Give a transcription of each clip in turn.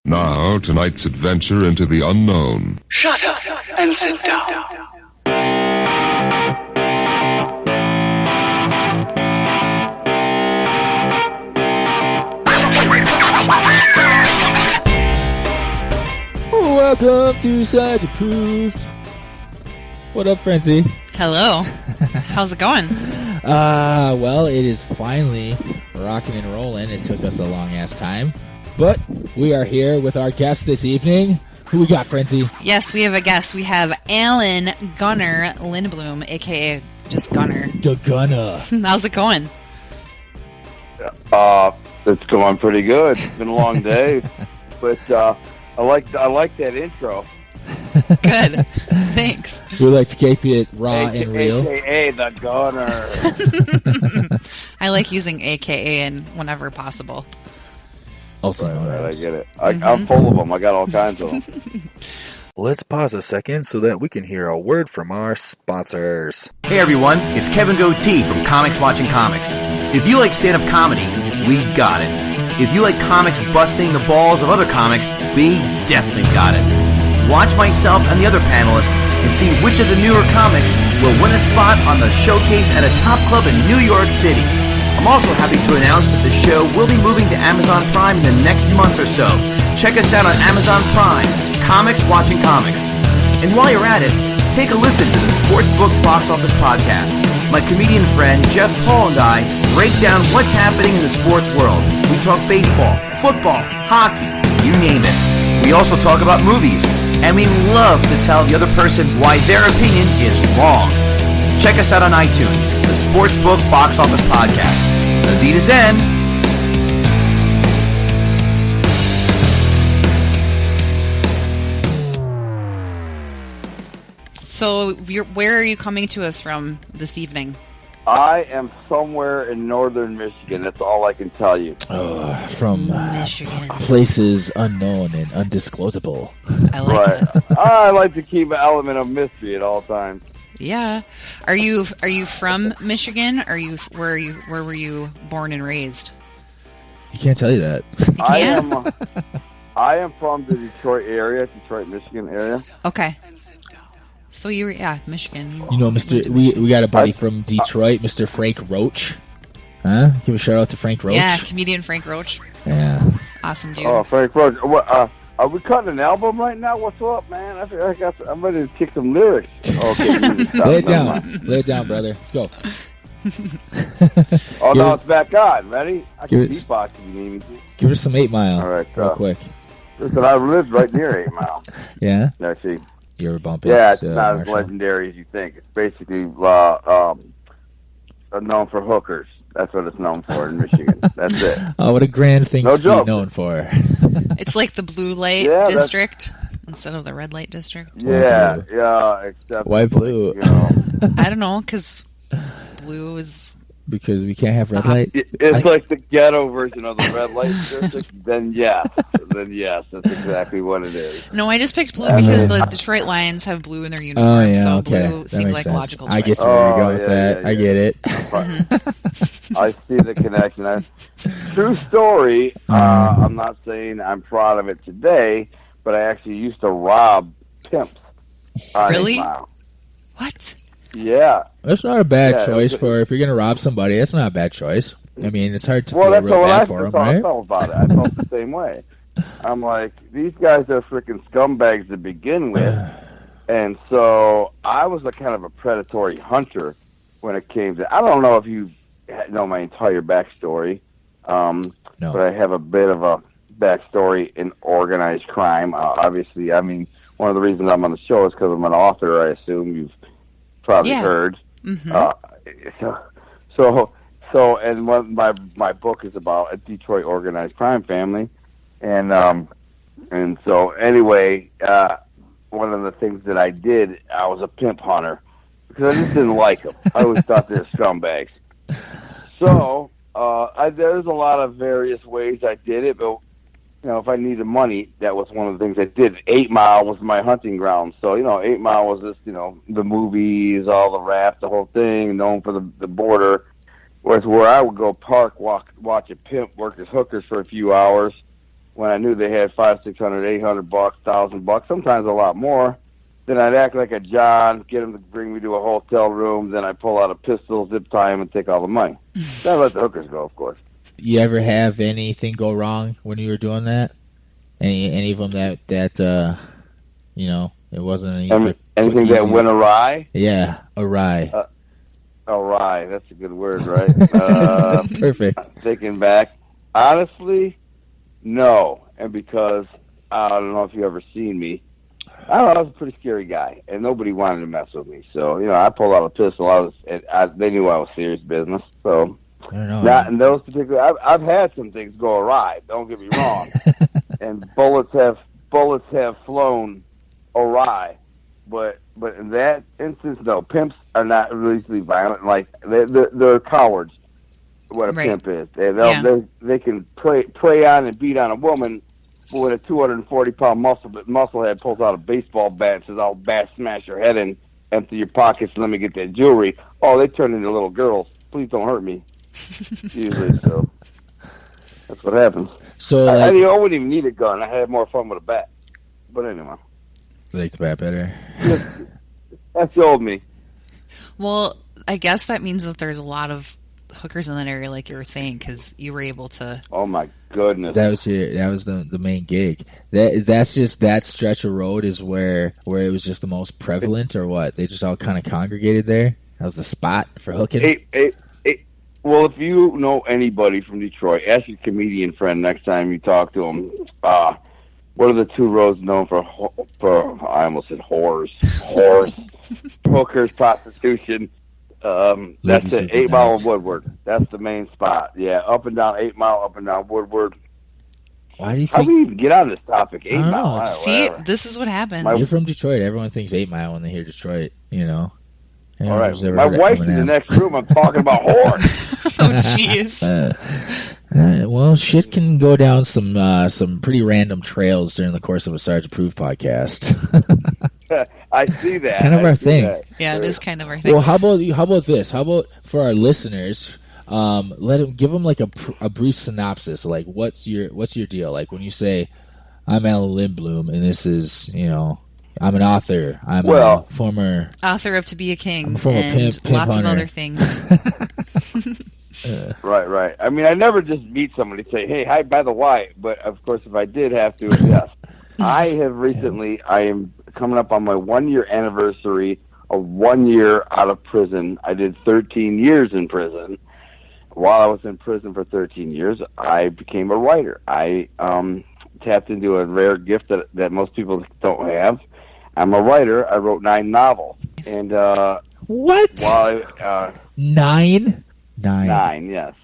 Now, tonight's adventure into the unknown. Shut up and sit down. Welcome to Sarge Approved. What up, Frenzy? Hello. How's it going? Well, it is finally rocking and rolling. It took us a long-ass time. But we are here with our guest this evening. Who we got, Frenzy? Yes, we have a guest. We have Alan Gunner Lindbloom, a.k.a. just Gunner. The Gunner. How's it going? It's going pretty good. It's been a long day. But I like that intro. Good. Thanks. We like to keep it raw and real. AKA the Gunner. I like using AKA in whenever possible. Also, right, I get it. I'm full of them. I got all kinds of them. Let's pause a second so that we can hear a word from our sponsors. Hey everyone, it's Kevin Goatee from Comics Watching Comics. If you like stand-up comedy, we've got it. If you like comics busting the balls of other comics, we definitely got it. Watch myself and the other panelists and see which of the newer comics will win a spot on the showcase at a top club in New York City. I'm also happy to announce that the show will be moving to Amazon Prime in the next month or so. Check us out on Amazon Prime, Comics Watching Comics. And while you're at it, take a listen to the SportsBook Box Office Podcast. My comedian friend Jeff Paul and I break down what's happening in the sports world. We talk baseball, football, hockey, you name it. We also talk about movies, and we love to tell the other person why their opinion is wrong. Check us out on iTunes, the SportsBook Box Office Podcast. Avita Zen. So, where are you coming to us from this evening? I am somewhere in northern Michigan. That's all I can tell you. From Michigan. Places unknown and undisclosable. I like it. I like to keep an element of mystery at all times. Yeah. Are you from Michigan? Where were you born and raised? You can't tell you that. I am from the Detroit area, Detroit, Michigan area. Okay. So Michigan. You know, we got a buddy from Detroit, Mr. Frank Roach. Huh? Give a shout out to Frank Roach. Yeah, comedian Frank Roach. Yeah. Awesome dude. Oh, Frank Roach. Are we cutting an album right now? What's up, man? I'm ready to kick some lyrics. Okay, Lay it down. Lay it down, brother. Let's go. Now it's back on. Ready? I can beatbox if you need me to. Give us some 8 Mile. All right. Real quick. Listen, I lived right near 8 Mile. Yeah? Actually. You ever bump it? Yeah, it's not as legendary as you think. It's basically known for hookers. That's what it's known for in Michigan. That's it. Oh, what a grand thing to be known for. It's like the blue light district instead of the red light district. Yeah. Except why blue? I don't know, because blue is... Because we can't have red light? It's like the ghetto version of the red light district. Then yes, that's exactly what it is. No, I just picked blue because the Detroit Lions have blue in their uniform, so blue seemed like a logical choice. I get where you're going with that. I get it. I see the connection. True story. I'm not saying I'm proud of it today, but I actually used to rob pimps. Really? What? Yeah. That's not a bad choice for if you're going to rob somebody. That's not a bad choice. I mean, it's hard to feel real bad for them, right? I felt about it. I felt the same way. I'm like, these guys are freaking scumbags to begin with. And so I was a kind of a predatory hunter when it came to... I don't know if you know my entire backstory, no. But I have a bit of a backstory in organized crime. Obviously, I mean, one of the reasons I'm on the show is because I'm an author, I assume you've probably heard. Mm-hmm. And what my book is about a Detroit organized crime family, and so anyway, one of the things that I did, I was a pimp hunter because I just didn't like them. I always thought they were scumbags. So there's a lot of various ways I did it, but if I needed money, that was one of the things I did. 8 Mile was my hunting ground. So, 8 Mile was just, the movies, all the rap, the whole thing, known for the border. Whereas where I would go park, watch a pimp work his hookers for a few hours, when I knew they had $500, $600, $800, $1,000, sometimes a lot more. Then I'd act like a John, get them to bring me to a hotel room. Then I pull out a pistol, zip tie him, and take all the money. Then I let the hookers go, of course. You ever have anything go wrong when you were doing that? Any of them that it wasn't anything that went awry? Yeah, awry. Awry, that's a good word, right? That's perfect. Thinking back, honestly, no. And because I don't know if you ever seen me, I was a pretty scary guy, and nobody wanted to mess with me. So I pulled out a pistol. They knew I was serious business. So I don't know. not in those particular. I've had some things go awry. Don't get me wrong, and bullets have flown awry. But in that instance, no. Pimps are not really easily violent. Like they're cowards. What a pimp is, they can prey on and beat on a woman, but when a 240-pound musclehead pulls out a baseball bat and says, "I'll smash your head in, empty your pockets, and let me get that jewelry." Oh, they turn into little girls. Please don't hurt me. Usually, so that's what happens. So I wouldn't even need a gun. I had more fun with a bat. But anyway. Like the bat better. That's the old me. Well, I guess that means that there's a lot of hookers in that area, like you were saying, because you were able to. Oh my goodness! That was the main gig. That's just that stretch of road is where it was just the most prevalent, or what? They just all kind of congregated there. That was the spot for hooking. Well, if you know anybody from Detroit, ask your comedian friend next time you talk to him. What are the two roads known for? I almost said whores, hookers, prostitution. That's the 8 Mile of Woodward. That's the main spot. Yeah, up and down 8 Mile, up and down Woodward. Why do you think? How do we even get on this topic? 8 Mile. See, this is what happens. You're from Detroit. Everyone thinks 8 Mile when they hear Detroit. All right. My wife's in the next room. I'm talking about whores. Oh, jeez. Well, shit can go down some pretty random trails during the course of a Sarge Approved podcast. I see that. It's kind of our thing. Yeah, it is kind of our thing. Well, how about this? How about for our listeners? Give them like a brief synopsis. Like, what's your deal? Like when you say, "I'm Alan Lindbloom, and this is I'm an author. I'm a former author of To Be a King, I'm a former and pimp lots hunter. of other things." Right. I mean, I never just meet somebody and say, "Hey, hi, by the way." But of course, if I did have to, yes. I have recently. I am coming up on my 1-year anniversary of 1 year out of prison. I did 13 years in prison. While I was in prison for 13 years, I became a writer. I tapped into a rare gift that most people don't have. I'm a writer. I wrote 9 novels. And what? While 9? 9, yes.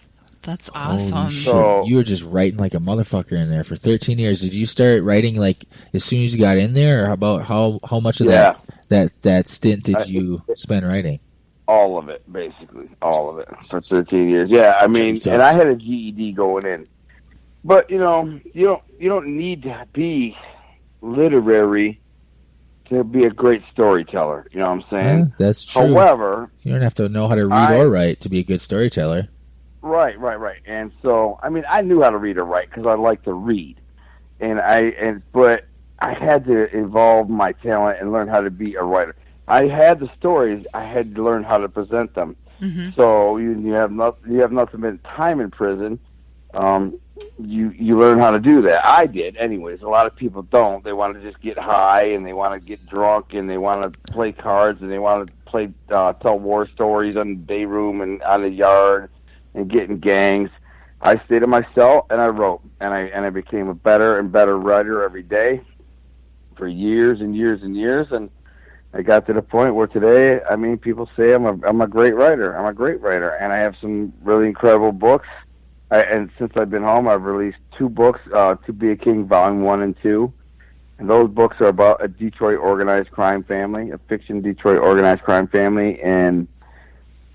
That's awesome. So you were just writing like a motherfucker in there for 13 years. Did you start writing like as soon as you got in there, or about how much of that stint did you spend writing? All of it, basically, all of it for 13 years. Yeah, I mean, and I had a GED going in, but you don't need to be literary to be a great storyteller. You know what I'm saying? Yeah, that's true. However, you don't have to know how to read or write to be a good storyteller. Right. And so, I mean, I knew how to read or write because I like to read, but I had to evolve my talent and learn how to be a writer. I had the stories. I had to learn how to present them. Mm-hmm. So you have nothing but time in prison. You learn how to do that. I did, anyways. A lot of people don't. They want to just get high and they want to get drunk and they want to play cards and they want to play tell war stories on the day room and on the yard and get in gangs. I stayed in my cell and I wrote, and I became a better and better writer every day for years and years and years, and I got to the point where today, I mean, people say I'm a great writer. I'm a great writer, and I have some really incredible books. And since I've been home, I've released 2 books, To Be a King, Volume 1 and 2. And those books are about a Detroit organized crime family, a fiction Detroit organized crime family, and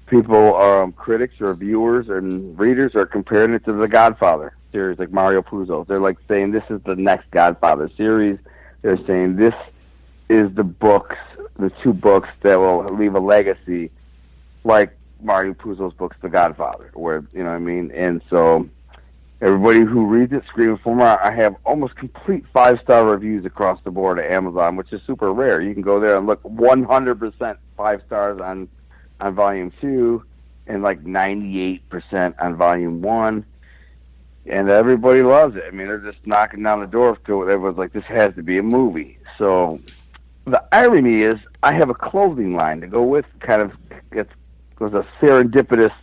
people, critics or viewers and readers are comparing it to the Godfather series, like Mario Puzo. They're like saying this is the next Godfather series. They're saying this is the 2 books that will leave a legacy, like Mario Puzo's books, The Godfather, where, you know what I mean? And so Everybody who reads it, screaming for more. I have almost complete 5-star reviews across the board at Amazon, which is super rare. You can go there and look 100% 5 stars on Volume 2 and like 98% on Volume 1. And everybody loves it. I mean, they're just knocking down the door to it. Everyone's like, this has to be a movie. So the irony is I have a clothing line to go with. Kind of, it was a serendipitous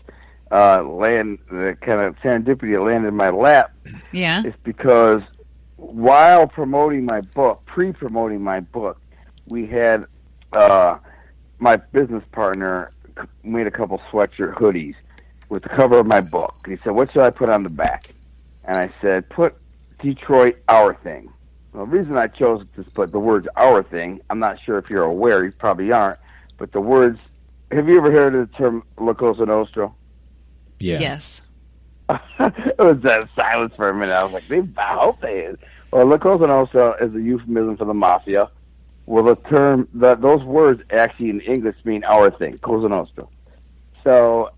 the kind of serendipity that landed in my lap. Yeah. It's because while promoting my book, pre-promoting my book, we had my business partner made a couple sweatshirt hoodies with the cover of my book. And he said, what should I put on the back? And I said, put Detroit Our Thing. Well, the reason I chose to put the words Our Thing, I'm not sure if you're aware, you probably aren't, but the words, have you ever heard of the term La Cosa Nostra? Yeah. Yes. It was that silence for a minute. I was like, I hope they is. Well, La Cosa Nostra is a euphemism for the mafia. Well, the term, those words actually in English mean our thing, Cosa Nostra. So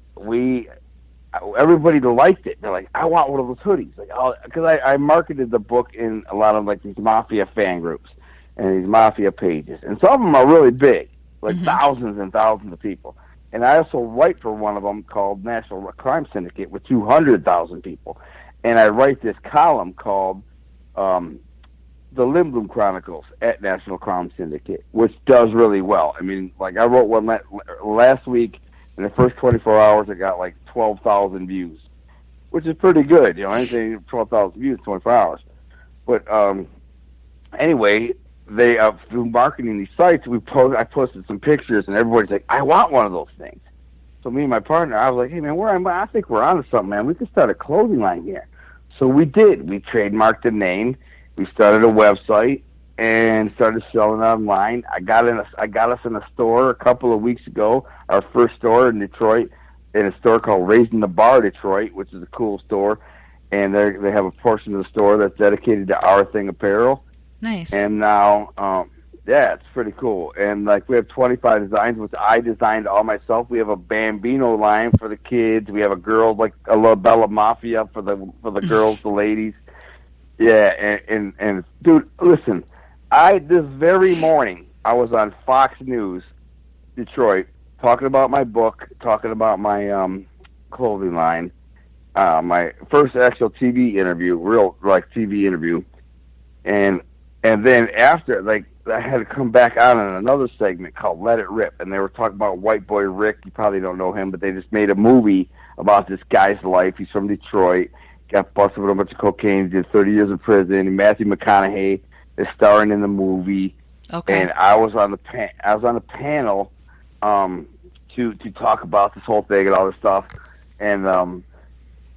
everybody liked it. They're like, I want one of those hoodies. Like, because I marketed the book in a lot of like these mafia fan groups and these mafia pages, and some of them are really big, like thousands and thousands of people. And I also write for one of them called National Crime Syndicate with 200,000 people. And I write this column called The Lindbloom Chronicles at National Crime Syndicate, which does really well. I mean, like I wrote one last week. In the first 24 hours, it got like 12,000 views, which is pretty good. You know, anything 12,000 views in 24 hours. But anyway, they through marketing these sites, I posted some pictures, and everybody's like, "I want one of those things." So me and my partner, I was like, "Hey man, I think we're onto something, man. We could start a clothing line here." So we did. We trademarked the name. We started a website and started selling online. I got us in a store a couple of weeks ago. Our first store in Detroit, in a store called Raising the Bar Detroit, which is a cool store. And they have a portion of the store that's dedicated to Our Thing apparel. Nice. And now, it's pretty cool. And like we have 25 designs, which I designed all myself. We have a Bambino line for the kids. We have a girl like a La Bella Mafia for the girls, the ladies. Yeah, and dude, listen. This very morning, I was on Fox News, Detroit, talking about my book, talking about my clothing line, my first actual TV interview, real like TV interview, and then after, like, I had to come back on in another segment called Let It Rip, and they were talking about White Boy Rick. You probably don't know him, but they just made a movie about this guy's life. He's from Detroit, got busted with a bunch of cocaine, did 30 years in prison, and Matthew McConaughey is starring in the movie. Okay. And I was on the panel to talk about this whole thing and all this stuff. And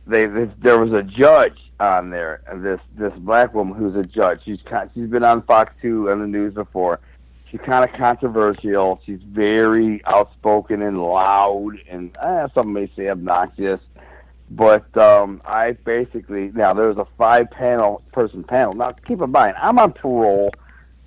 there was a judge on there, this black woman who's a judge. She's been on Fox 2 on the news before. She's kind of controversial. She's very outspoken and loud, and some may say obnoxious. But I basically, now there's a 5-person panel. Now, keep in mind, I'm on parole.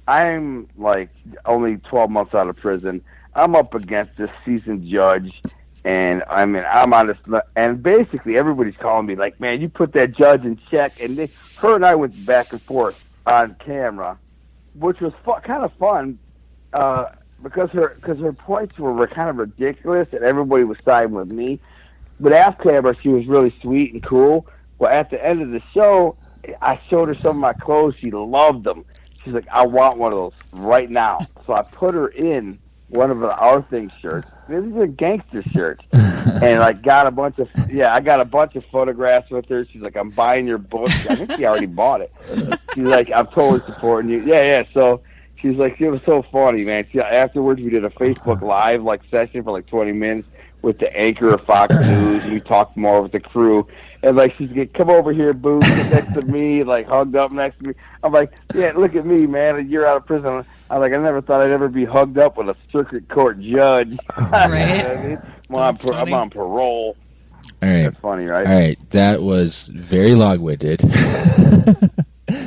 I'm like only 12 months out of prison. I'm up against this seasoned judge, and I mean, I'm on this, and basically everybody's calling me like, man, you put that judge in check. And her and I went back and forth on camera, which was kind of fun because her points were kind of ridiculous, and everybody was siding with me. But off camera, she was really sweet and cool. Well, at the end of the show, I showed her some of my clothes. She loved them. She's like, I want one of those right now. So I put her in one of Our Thing shirts. These are gangster shirts. And I got a bunch of photographs with her. She's like, I'm buying your book. I think she already bought it. She's like, I'm totally supporting you. Yeah. So she's like, it was so funny, man. Afterwards, we did a Facebook Live session for 20 minutes. With the anchor of Fox News, and we talked more with the crew. And she's like, come over here, boo, sit next to me, hugged up next to me. I'm like, yeah, look at me, man, a year out of prison. I'm like, I never thought I'd ever be hugged up with a circuit court judge. Right. You know what I mean? I'm on parole. All right. That's funny, right? All right. That was very long-winded.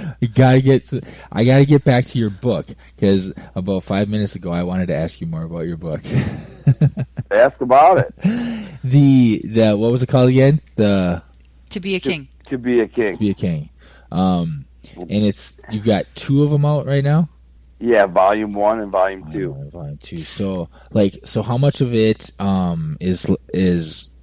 I gotta get back to your book, because about 5 minutes ago I wanted to ask you more about your book. Ask about it. The what was it called again? The To Be a King. To Be a King. To Be a King. And you've got 2 of them out right now? Yeah, Volume 1 and Volume 2. Volume 2. So how much of it is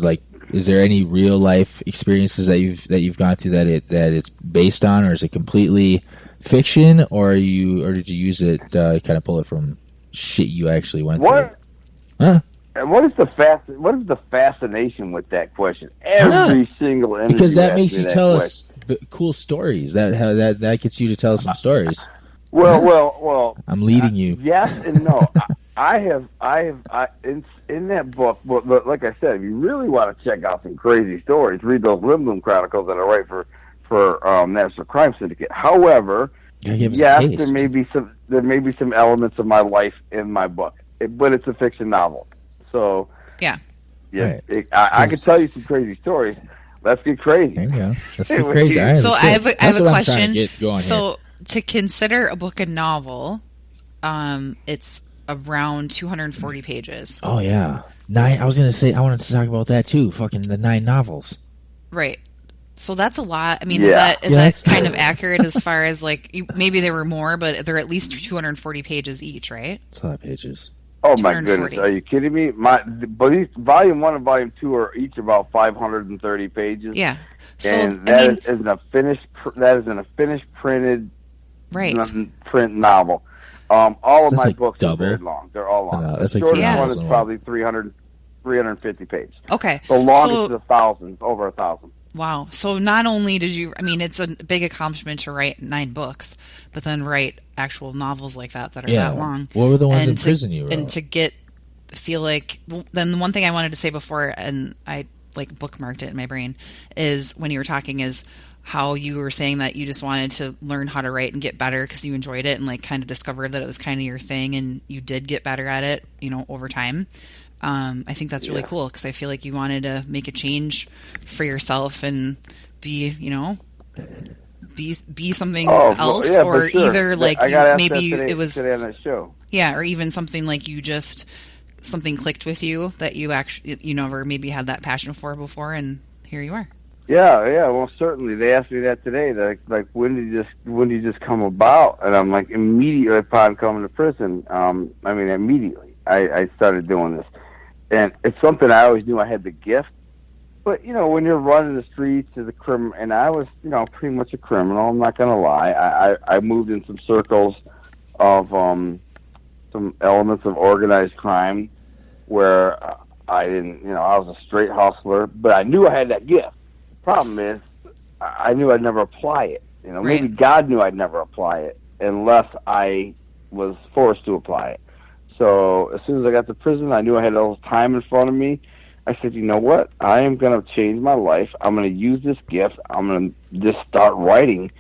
like, is there any real life experiences that you've gone through that it's based on, or is it completely fiction, or did you use it kind of pull it from shit you actually went through? Huh? What is the fascination with that question? Every single interview, because that makes you tell us cool stories. That gets you to tell us some stories. Well. I'm leading you. Yes and no. I have in that book. Well, like I said, if you really want to check out some crazy stories, read those Lindbloom Chronicles that I write for National Crime Syndicate. However, yes, there may be some elements of my life in my book, but it's a fiction novel. So yeah. Right. I can tell you some crazy stories. Let's get crazy. There you go. Let's get crazy. Right, so I have a question. So to consider a book a novel, it's around 240 pages. Oh yeah, 9. I was gonna say I wanted to talk about that too. Fucking the 9 novels. Right. So that's a lot. I mean, is that kind of accurate as far as like maybe there were more, but they're at least 240 pages each, right? It's a lot of pages. Oh my goodness! Are you kidding me? But Volume 1 and Volume 2 are each about 530 pages. Yeah. So, and that is in a finished printed print novel. All of my books are very long. They're all long. The shortest one is probably 350 pages. Okay. The longest is 1,000, over 1,000. Wow. So not only did you, I mean, it's a big accomplishment to write 9 books, but then write actual novels like that are that long. What were the ones in prison you wrote? And to feel like, then the one thing I wanted to say before, and I like bookmarked it in my brain, is when you were talking is how you were saying that you just wanted to learn how to write and get better because you enjoyed it and like kind of discovered that it was kind of your thing and you did get better at it, over time. I think that's really cool because I feel like you wanted to make a change for yourself and be something else, or either like maybe it was today on that show. Yeah, or even something like something clicked with you that you actually never maybe had that passion for before, and here you are. Yeah. Well, certainly they asked me that today. Like, when did you just come about? And I'm like, immediately upon coming to prison. Immediately I started doing this. And it's something I always knew I had the gift. But, when you're running the streets as a criminal, and I was, pretty much a criminal, I'm not going to lie. I moved in some circles of some elements of organized crime where I didn't, I was a straight hustler, but I knew I had that gift. Problem is, I knew I'd never apply it. Maybe God knew I'd never apply it unless I was forced to apply it. So as soon as I got to prison, I knew I had all this time in front of me. I said, you know what? I am going to change my life. I'm going to use this gift. I'm going to just start writing.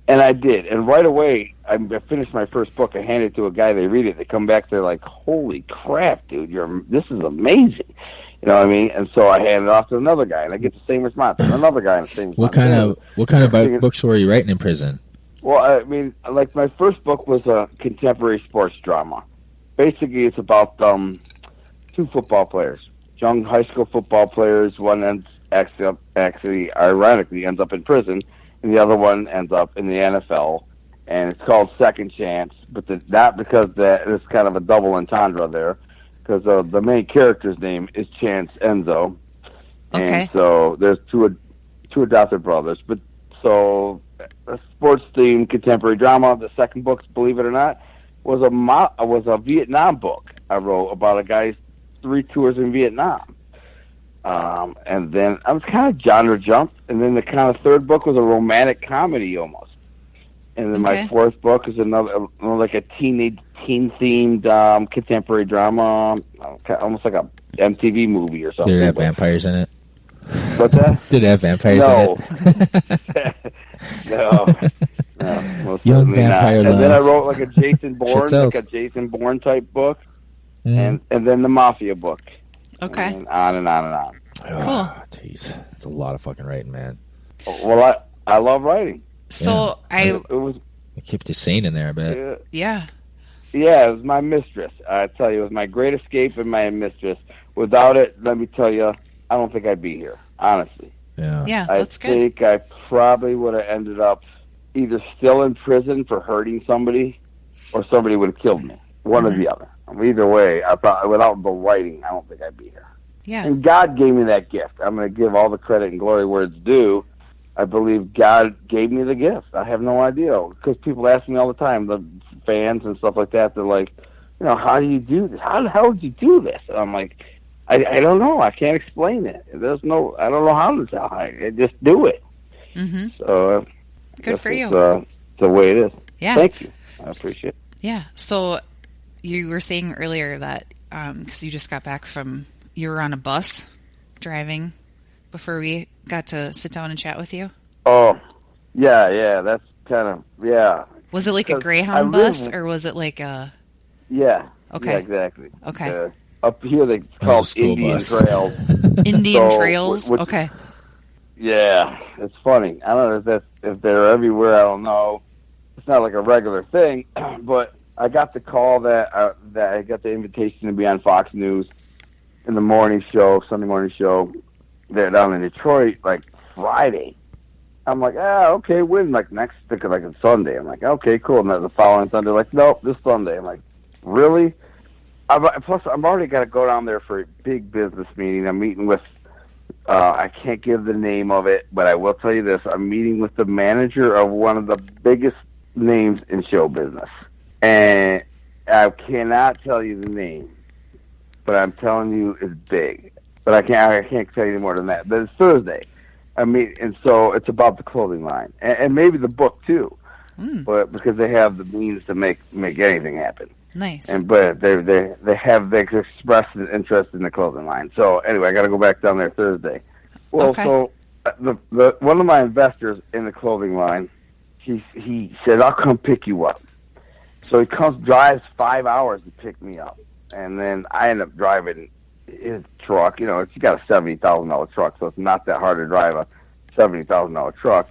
And I did. And right away, I finished my first book. I handed it to a guy. They read it. They come back. They're like, holy crap, dude. This is amazing. You know what I mean? And so I hand it off to another guy, and I get the same response. And another guy, and the same response. What kind of books were you writing in prison? Well, I mean, like my first book was a contemporary sports drama. Basically, it's about 2 football players, young high school football players. One actually, ironically, ends up in prison, and the other one ends up in the NFL. And it's called Second Chance, but not because there's kind of a double entendre there, because the main character's name is Chance Enzo. Okay. And so there's two adopted brothers. But so a sports-themed contemporary drama. The second book, believe it or not, was a Vietnam book I wrote about a guy's 3 tours in Vietnam. And then I was kind of genre jumped. And then the kind of third book was a romantic comedy almost. And then my fourth book is another like a teen-themed contemporary drama, almost like a MTV movie or something. Did it have vampires in it? What's that? Did it have vampires in it? No, young vampire love. And then I wrote like a Jason Bourne type book, and then the Mafia book. Okay. And on and on and on. Cool. Jeez, it's a lot of fucking writing, man. Well, I love writing. So it was. I kept you sane in there a bit. Yeah. Yeah, it was my mistress. I tell you, it was my great escape and my mistress. Without it, let me tell you, I don't think I'd be here, honestly. Yeah. That's I good. think I probably would have ended up either still in prison for hurting somebody, or somebody would have killed me. One or the other. Either way, I thought without the writing, I don't think I'd be here. Yeah. And God gave me that gift. I'm going to give all the credit and glory where it's due. I believe God gave me the gift. I have no idea, because people ask me all the time, the fans and stuff like that. They're like, how do you do this? How the hell did you do this? And I'm like, I don't know. I can't explain it. I don't know how to tell. I just do it. Mm-hmm. So good for you. The way it is. Yeah. Thank you. I appreciate it. Yeah. So you were saying earlier that because you just got back you were on a bus driving before we got to sit down and chat with you. Oh, yeah. That's kind of, yeah. Was it like a Greyhound bus, or was it like a... Yeah. Okay. Yeah, exactly. Okay. Up here they call it Indian bus. Trails. Indian Trails? Okay. Yeah, it's funny. I don't know if they're everywhere. I don't know. It's not like a regular thing, but I got the call that I got the invitation to be on Fox News in the morning show, Sunday morning show. They're down in Detroit, like Friday. I'm like, okay, when? Like next, like it's Sunday. I'm like, okay, cool. And then the following Sunday, like, nope, this Sunday. I'm like, really? Plus, I'm already got to go down there for a big business meeting. I'm meeting with, I can't give the name of it, but I will tell you this. I'm meeting with the manager of one of the biggest names in show business. And I cannot tell you the name, but I'm telling you it's big. But I can't tell you any more than that. But it's Thursday. And so it's about the clothing line. And maybe the book, too. But because they have the means to make anything happen. Nice. But they expressed an interest in the clothing line. So anyway, I got to go back down there Thursday. Well, okay. So the one of my investors in the clothing line, he said, I'll come pick you up. So he drives 5 hours to pick me up, and then I end up driving his truck. It's got a $70,000 truck, so it's not that hard to drive a $70,000 truck.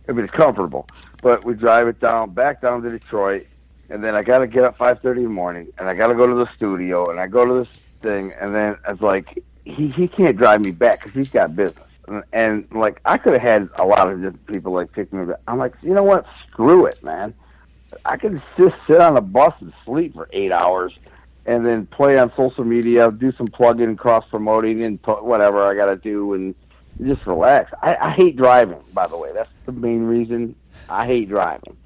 But it's comfortable. But we drive it back down to Detroit. And then I got to get up 5:30 in the morning, and I got to go to the studio, and I go to this thing, and then it's like, he can't drive me back because he's got business. And like, I could have had a lot of different people like pick me up. I'm like, you know what? Screw it, man. I could just sit on a bus and sleep for 8 hours and then play on social media, do some plug-in, cross-promoting, and whatever I got to do, and just relax. I hate driving, by the way. That's the main reason I hate driving.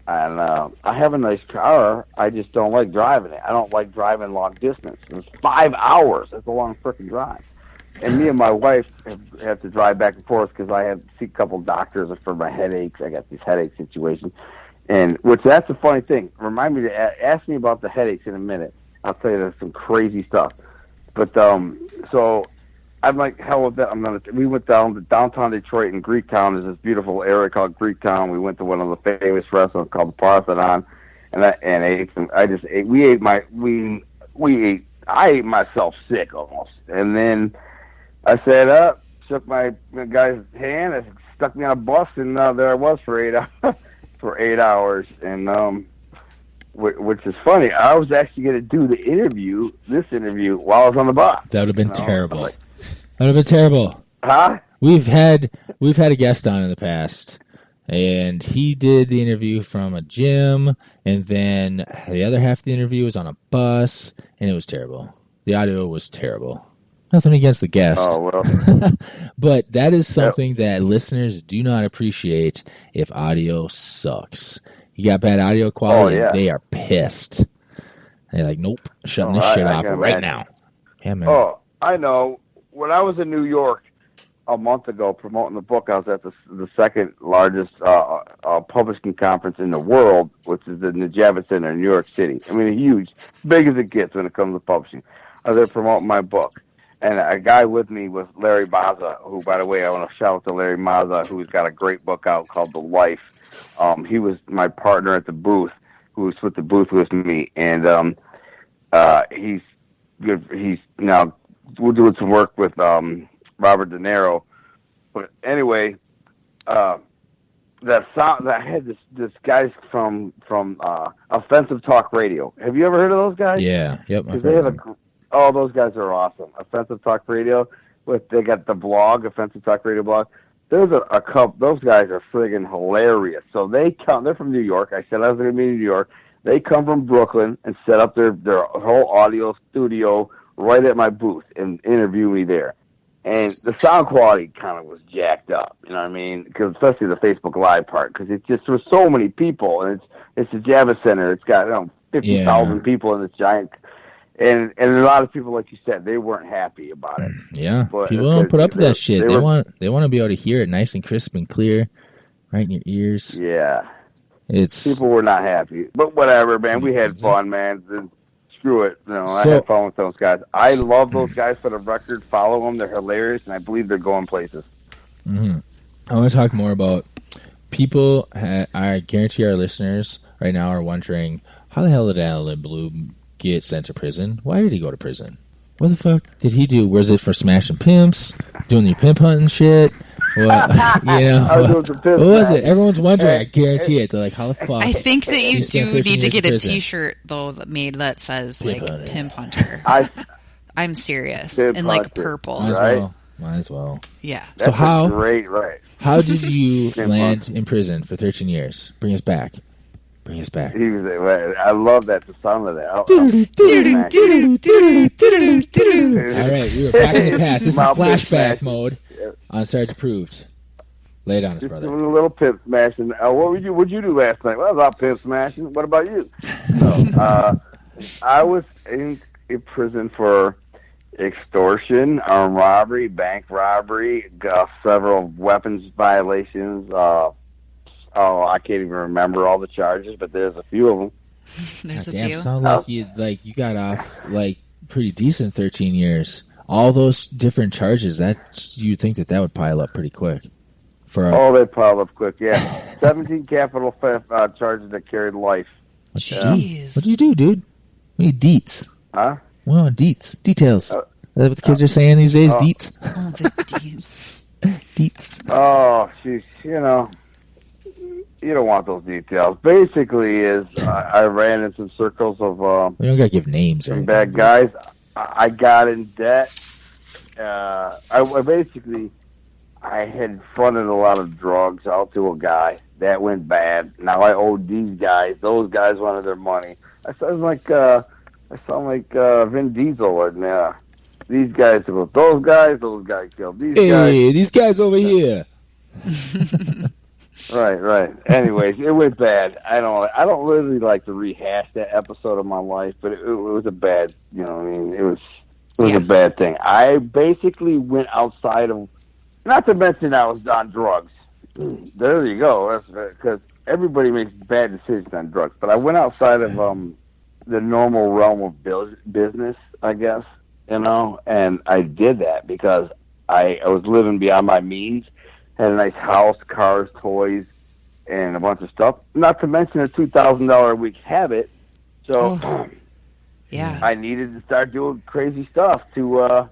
And I have a nice car. I just don't like driving it. I don't like driving long distance. It's 5 hours. That's a long freaking drive. And me and my wife have to drive back and forth because I have to see a couple doctors for my headaches. I got these headache situations. And that's a funny thing. Remind me to ask me about the headaches in a minute. I'll tell you there's some crazy stuff. But so I'm like, hell with that. We went down to downtown Detroit in Greektown. There's this beautiful area called Greektown. We went to one of the famous restaurants called the Parthenon, and I ate some. I ate myself sick almost. And then I said, shook my guy's hand. I stuck me on a bus, and there I was for 8 hours. For 8 hours, and which is funny. I was actually going to do this interview, while I was on the bus. That would have been terrible. That would have been terrible. Huh? We've had a guest on in the past, and he did the interview from a gym, and then the other half of the interview was on a bus, and it was terrible. The audio was terrible. Nothing against the guest. Oh, well. But that is something that listeners do not appreciate if audio sucks. You got bad audio quality, and they are pissed. They're like, nope, shutting this shit off right now. Yeah, man. Oh, I know. When I was in New York a month ago promoting the book, I was at the second largest publishing conference in the world, which is the Javits Center in New York City. I mean, huge, big as it gets when it comes to publishing. I was there promoting my book. And a guy with me was Larry Mazza, who, by the way, I want to shout out to Larry Mazza, who's got a great book out called The Life. He was my partner at the booth, who was with the booth with me. And he's good. He's now... We're doing some work with Robert De Niro, but anyway, that sound that I had this guys from Offensive Talk Radio. Have you ever heard of those guys? Yeah, yep. They have those guys are awesome. Offensive Talk Radio. they got the blog, Offensive Talk Radio blog. There's a couple. Those guys are friggin' hilarious. So they're from New York. I said I was going to be in New York. They come from Brooklyn and set up their whole audio studio right at my booth and interview me there. And the sound quality kind of was jacked up, you know what I mean? Because especially the Facebook Live part, because it just there's so many people, and it's a Java Center. It's got 50,000 people in this giant. And a lot of people, like you said, they weren't happy about it. Yeah, but people don't put up with that shit. They want to be able to hear it nice and crisp and clear, right in your ears. Yeah, people were not happy, but whatever, man. We had fun, man. And screw it, I had fun with those guys. I love those guys. For the record, follow them. They're hilarious, and I believe they're going places. Mm-hmm. I want to talk more about people. I guarantee our listeners right now are wondering how the hell did Lindbloom get sent to prison? Why did he go to prison? What the fuck did he do? Was it for smashing pimps, doing your pimp hunting shit? What, what was it? Everyone's wondering. I guarantee it. They're like, how the fuck? I think that you do need to get a T-shirt though made that says Pimp Hunter. I'm serious, in like purple. Might as well. Yeah. So how did you Pimp land Hunter. in prison for 13 years? Bring us back. He was. I love that. The sound of that. All right, we were back in the past. This is flashback mode on Sarge Approved. Lay it on us, Just brother. doing a little pimp smashing. What'd you do last night? Well, I was out pimp smashing. What about you? I was in prison for extortion, armed robbery, bank robbery, several weapons violations. I can't even remember all the charges, but there's a few of them. There's a few. few. Sounds like you got off pretty decent 13 years. All those different charges, you'd think that would pile up pretty quick. They pile up quick. Yeah, 17 capital theft charges that carried life. Jeez. What do you do, dude? We need deets. Huh? Well, deets, details. Is that what the kids are saying these days? Deets. Oh, the deets. Deets. Oh, sheesh. You don't want those details. Basically, I ran in some circles of we don't gotta give names. Some bad guys. I got in debt. I had fronted a lot of drugs out to a guy that went bad. Now I owed these guys. Those guys wanted their money. I sound like Vin Diesel, and these guys killed those guys. Those guys killed these guys. Hey, these guys over here. Right. Anyways, it went bad. I don't really like to rehash that episode of my life, but it was a bad. You know what I mean? It was a bad thing. I basically went outside of. Not to mention I was on drugs. There you go. That's because everybody makes bad decisions on drugs. But I went outside of the normal realm of business, I guess, and I did that because I was living beyond my means. Had a nice house, cars, toys, and a bunch of stuff. Not to mention a $2,000 a week habit. So, I needed to start doing crazy stuff to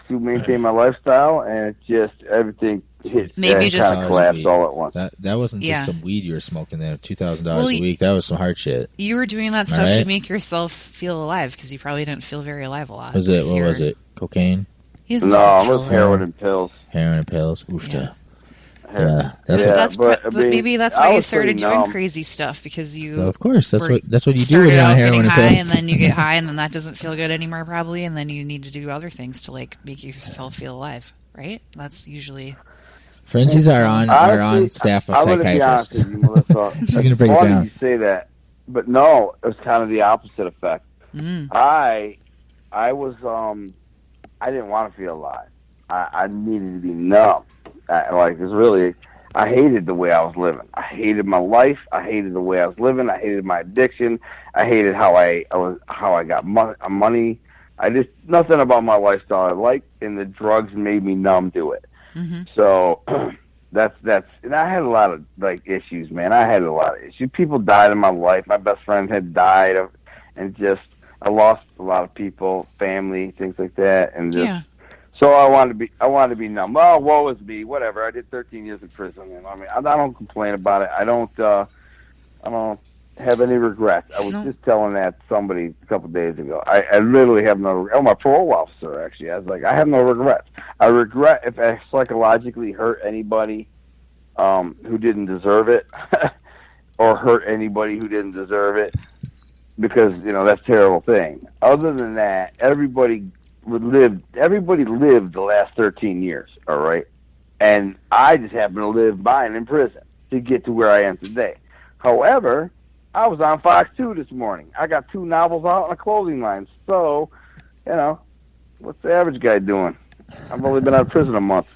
maintain my lifestyle, and it just everything hit. Maybe just kind of collapsed all at once. That wasn't just some weed you were smoking there. $2,000 a week. That was some hard shit. You were doing that stuff to make yourself feel alive because you probably didn't feel very alive a lot. What was it? Cocaine? No, it was heroin and pills. Heroin and pills. Oof. Yeah. But maybe that's why you started doing crazy stuff because you. Well, of course, that's what you do when you're on heroin and pills. And then you get high, and then that doesn't feel good anymore, probably, and then you need to do other things to make yourself feel alive, right? That's usually. Frenzies are on staff of psychiatrists. She's gonna break it down. You say that, but no, it was kind of the opposite effect. I was I didn't want to feel alive. I needed to be numb. I hated the way I was living. I hated my life. I hated the way I was living. I hated my addiction. I hated how I got money. Nothing about my lifestyle I liked, and the drugs made me numb to it. Mm-hmm. So that's and I had a lot of issues, man. I had a lot of issues. People died in my life. My best friend had died I lost a lot of people, family, things like that, and just. So I wanted to be numb. Oh, woe is me. Whatever. I did 13 years in prison. I mean, I don't complain about it. I don't have any regrets. I was just telling that somebody a couple of days ago. I literally have no. Oh, my parole officer actually. I was like, I have no regrets. I regret if I psychologically hurt anybody who didn't deserve it, or hurt anybody who didn't deserve it, because that's a terrible thing. Other than that, everybody lived the last 13 years. All right, and I just happen to live mine in prison to get to where I am today. However, I was on Fox 2 this morning. I got 2 novels out and a clothing line. So, what's the average guy doing? I've only been out of prison a month.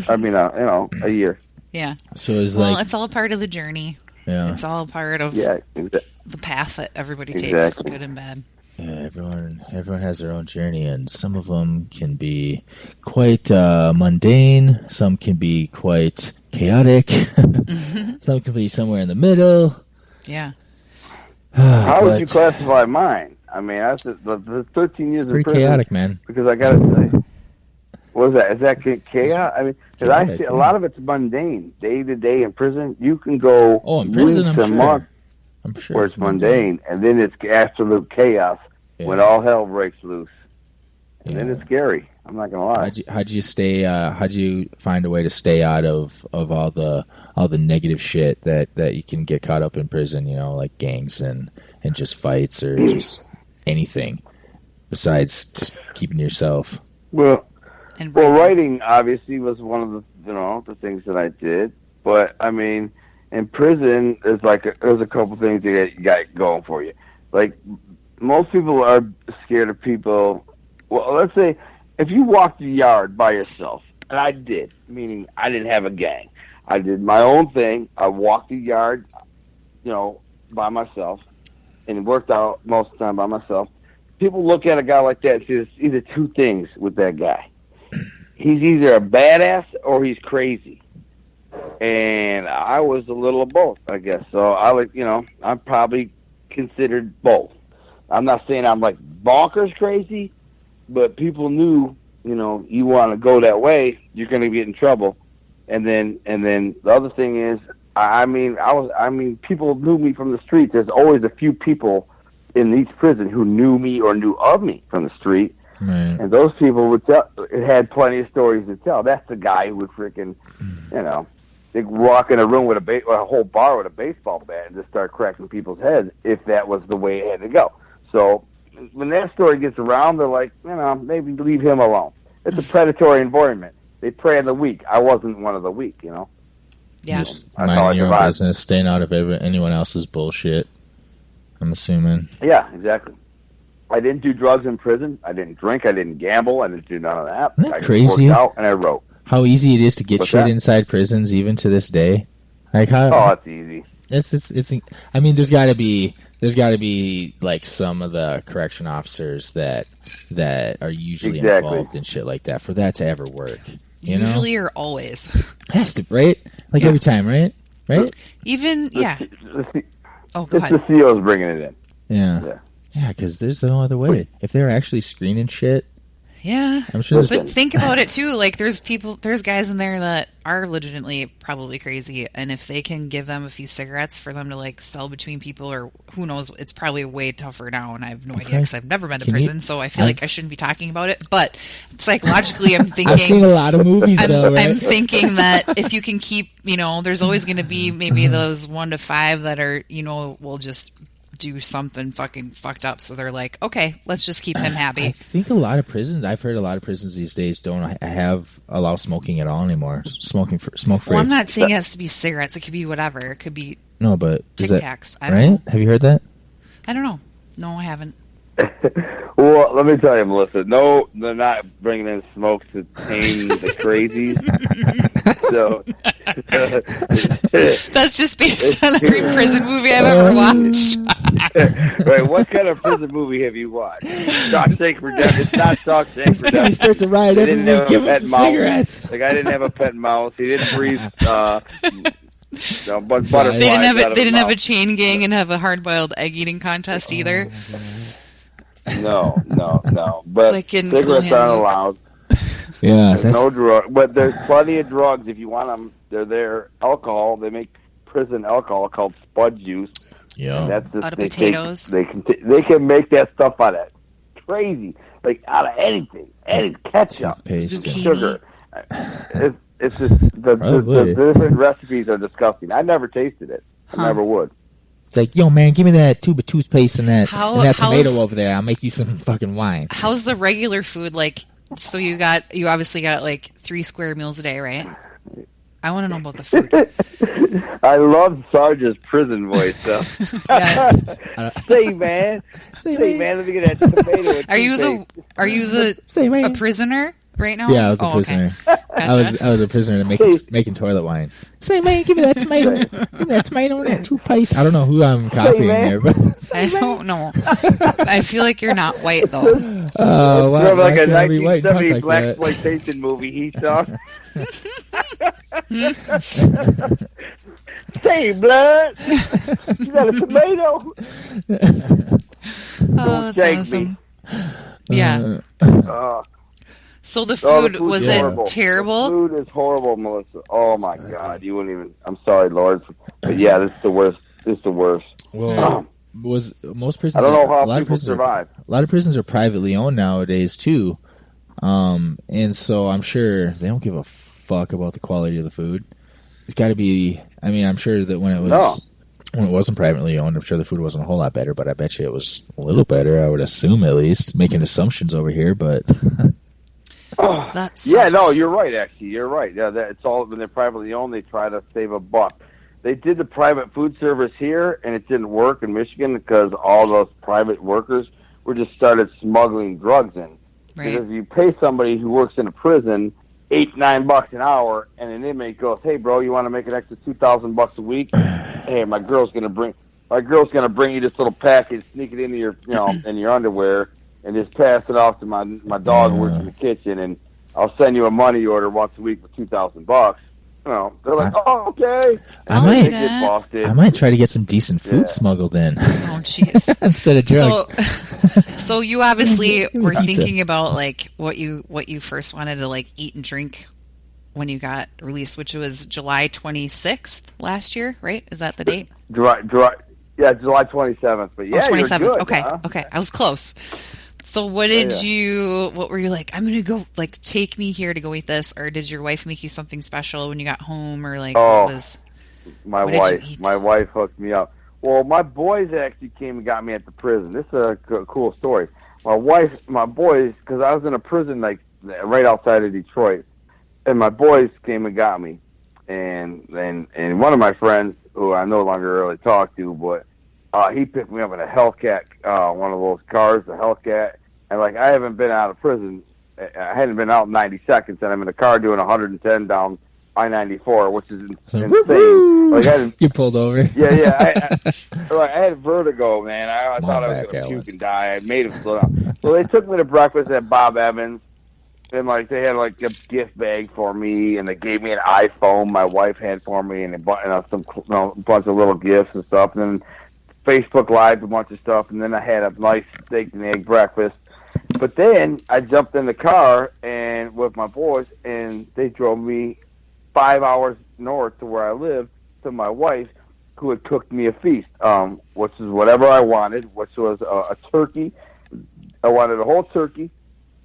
I mean, a year. Yeah. So it's all a part of the journey. Yeah. It's all a part of the path that everybody takes, good and bad. Yeah, everyone has their own journey, and some of them can be quite mundane. Some can be quite chaotic. Some can be somewhere in the middle. Yeah. How would you classify mine? I mean, that's the 13 years of prison. Pretty chaotic, man. Because I got to say, what is that? Is that chaos? I mean, because I see a lot of it's mundane, day to day in prison. You can go in prison, weeks and months where it's mundane, and then it's absolute chaos when all hell breaks loose, and then it's scary. I'm not gonna lie. How'd you find a way to stay out of all the negative shit that you can get caught up in prison? Like gangs and just fights or just anything besides just keeping yourself. Well, writing obviously was one of the things that I did. But I mean, in prison, there's a couple things that you got going for you. Like most people are scared of people. Well, let's say if you walked the yard by yourself, and I did, meaning I didn't have a gang. I did my own thing. I walked the yard, by myself, and worked out most of the time by myself. People look at a guy like that and see there's either 2 things with that guy. He's either a badass or he's crazy. And I was a little of both, I guess. So I'm probably considered both. I'm not saying I'm like bonkers crazy, but people knew, you want to go that way, you're going to get in trouble. And then the other thing is, people knew me from the street. There's always a few people in each prison who knew me or knew of me from the street. Right. And those people had plenty of stories to tell. That's the guy who would freaking, they'd walk in a room with a whole bar with a baseball bat and just start cracking people's heads if that was the way it had to go. So when that story gets around, they're like, maybe leave him alone. It's a predatory environment. They prey on the weak. I wasn't one of the weak, Yeah. Just minding your own business, staying out of anyone else's bullshit, I'm assuming. Yeah, exactly. I didn't do drugs in prison. I didn't drink. I didn't gamble. I didn't do none of that. Isn't that I crazy? Just worked out and I wrote. How easy it is to get shit inside prisons, even to this day. Like how? Oh, it's easy. It's. I mean, there's got to be like some of the correction officers that are usually involved in shit like that for that to ever work. Usually or always. Has to, right? Like every time, right? Right? Even go ahead. The CO's bringing it in. Yeah. Yeah, because there's no other way. If they're actually screening shit, yeah, I'm sure. But think about it too. Like, there's guys in there that are legitimately probably crazy, and if they can give them a few cigarettes for them to like sell between people, or who knows, it's probably way tougher now. And I have no idea because I've never been to prison, so I feel like I shouldn't be talking about it. But psychologically, I'm thinking. I've seen a lot of movies, though. Right? I'm thinking that if you can keep, there's always going to be maybe those 1 to 5 that are, will just do something fucking fucked up, so they're like, okay, let's just keep him happy. I think I've heard a lot of prisons these days don't allow smoking at all anymore. Smoke free. Well, I'm not saying it has to be cigarettes. It could be whatever. It could be Tic Tacs. I don't right? know. Have you heard that? I don't know. No, I haven't. Well, let me tell you, Melissa. No, they're not bringing in smoke to tame the crazies. So that's just based on every prison movie I've ever watched. Right? What kind of prison movie have you watched? Shawshank Redemption. It's not Shawshank Redemption. He starts a riot every week. Give him some cigarettes. The guy didn't have a pet mouse. He didn't breathe. Butterflies. They didn't have a chain gang and have a hard-boiled egg eating contest either. No. But like in cigarettes aren't allowed. Yeah, there's no drug, but there's plenty of drugs if you want them. They're there. Alcohol. They make prison alcohol called spud juice. Yeah. And that's just, Out of potatoes. They can make that stuff out of crazy, like out of anything, any ketchup, Zucchini. sugar. It's just the different recipes are disgusting. I never tasted it. I never would. It's like, yo, man, give me that tube of toothpaste and that How's tomato over there. I'll make you some fucking wine. How's the regular food like? So you obviously got like 3 square meals a day, right? I want to know about the food. I love Sarge's prison voice, though. Say, man, let me get that tomato. Are you a prisoner right now? Yeah, I was a prisoner. Okay. Gotcha. I was a prisoner making toilet wine. Say, man, give me that tomato. Give me that tomato and that toothpaste. I don't know who I'm copying here, but I don't know. I feel like you're not white though. Why like a 1970 like black exploitation movie he saw. Say, blood, you got a tomato. Oh, that's awesome. Yeah. So the food was it terrible? The food is horrible, Melissa. Oh my God, you wouldn't even. I'm sorry, Lord, but yeah, this is the worst. This is the worst. Well, was most prisons? I don't know how people survive. A lot of prisons are privately owned nowadays too, and so I'm sure they don't give a fuck about the quality of the food. It's got to be. I mean, I'm sure that when it wasn't privately owned, I'm sure the food wasn't a whole lot better, but I bet you it was a little better. I would assume, at least, making assumptions over here, but. Yeah, no, you're right. Actually, you're right. Yeah, it's all when they're privately owned. They try to save a buck. They did the private food service here, and it didn't work in Michigan because all those private workers were just started smuggling drugs in. Right. Because you pay somebody who works in a prison $8-9 an hour, and an inmate goes, "Hey, bro, you want to make an extra $2,000 a week? Hey, my girl's gonna bring you this little package, sneak it into your in your underwear." And just pass it off to my dog who works in the kitchen, and I'll send you a money order once a week for $2,000. They're like, "Oh, okay." I might try to get some decent food smuggled in. Oh, jeez. Instead of drugs. So you obviously were thinking about like what you first wanted to like eat and drink when you got released, which was July 26th last year, right? Is that the date? July 27th. But yeah, 27th. You're good, okay, huh? okay, I was close. So what were you like, I'm going to go, like, take me here to go eat this? Or did your wife make you something special when you got home? Or, like, my wife hooked me up. Well, my boys actually came and got me at the prison. This is a cool story. My boys, because I was in a prison, like, right outside of Detroit. And my boys came and got me. And one of my friends, who I no longer really talk to, but he picked me up in a Hellcat, one of those cars, the Hellcat. And, like, I haven't been out of prison. I hadn't been out in 90 seconds, and I'm in a car doing 110 down I-94, which is insane. Like, you pulled over? Yeah. I had vertigo, man. I thought I was going to puke and die. I made him slow down. So they took me to breakfast at Bob Evans, and, like, they had, like, a gift bag for me, and they gave me an iPhone my wife had for me, and a bunch of little gifts and stuff, and then Facebook Live, a bunch of stuff, and then I had a nice steak and egg breakfast. But then I jumped in the car and with my boys, and they drove me 5 hours north to where I lived to my wife, who had cooked me a feast, which is whatever I wanted, which was a turkey. I wanted a whole turkey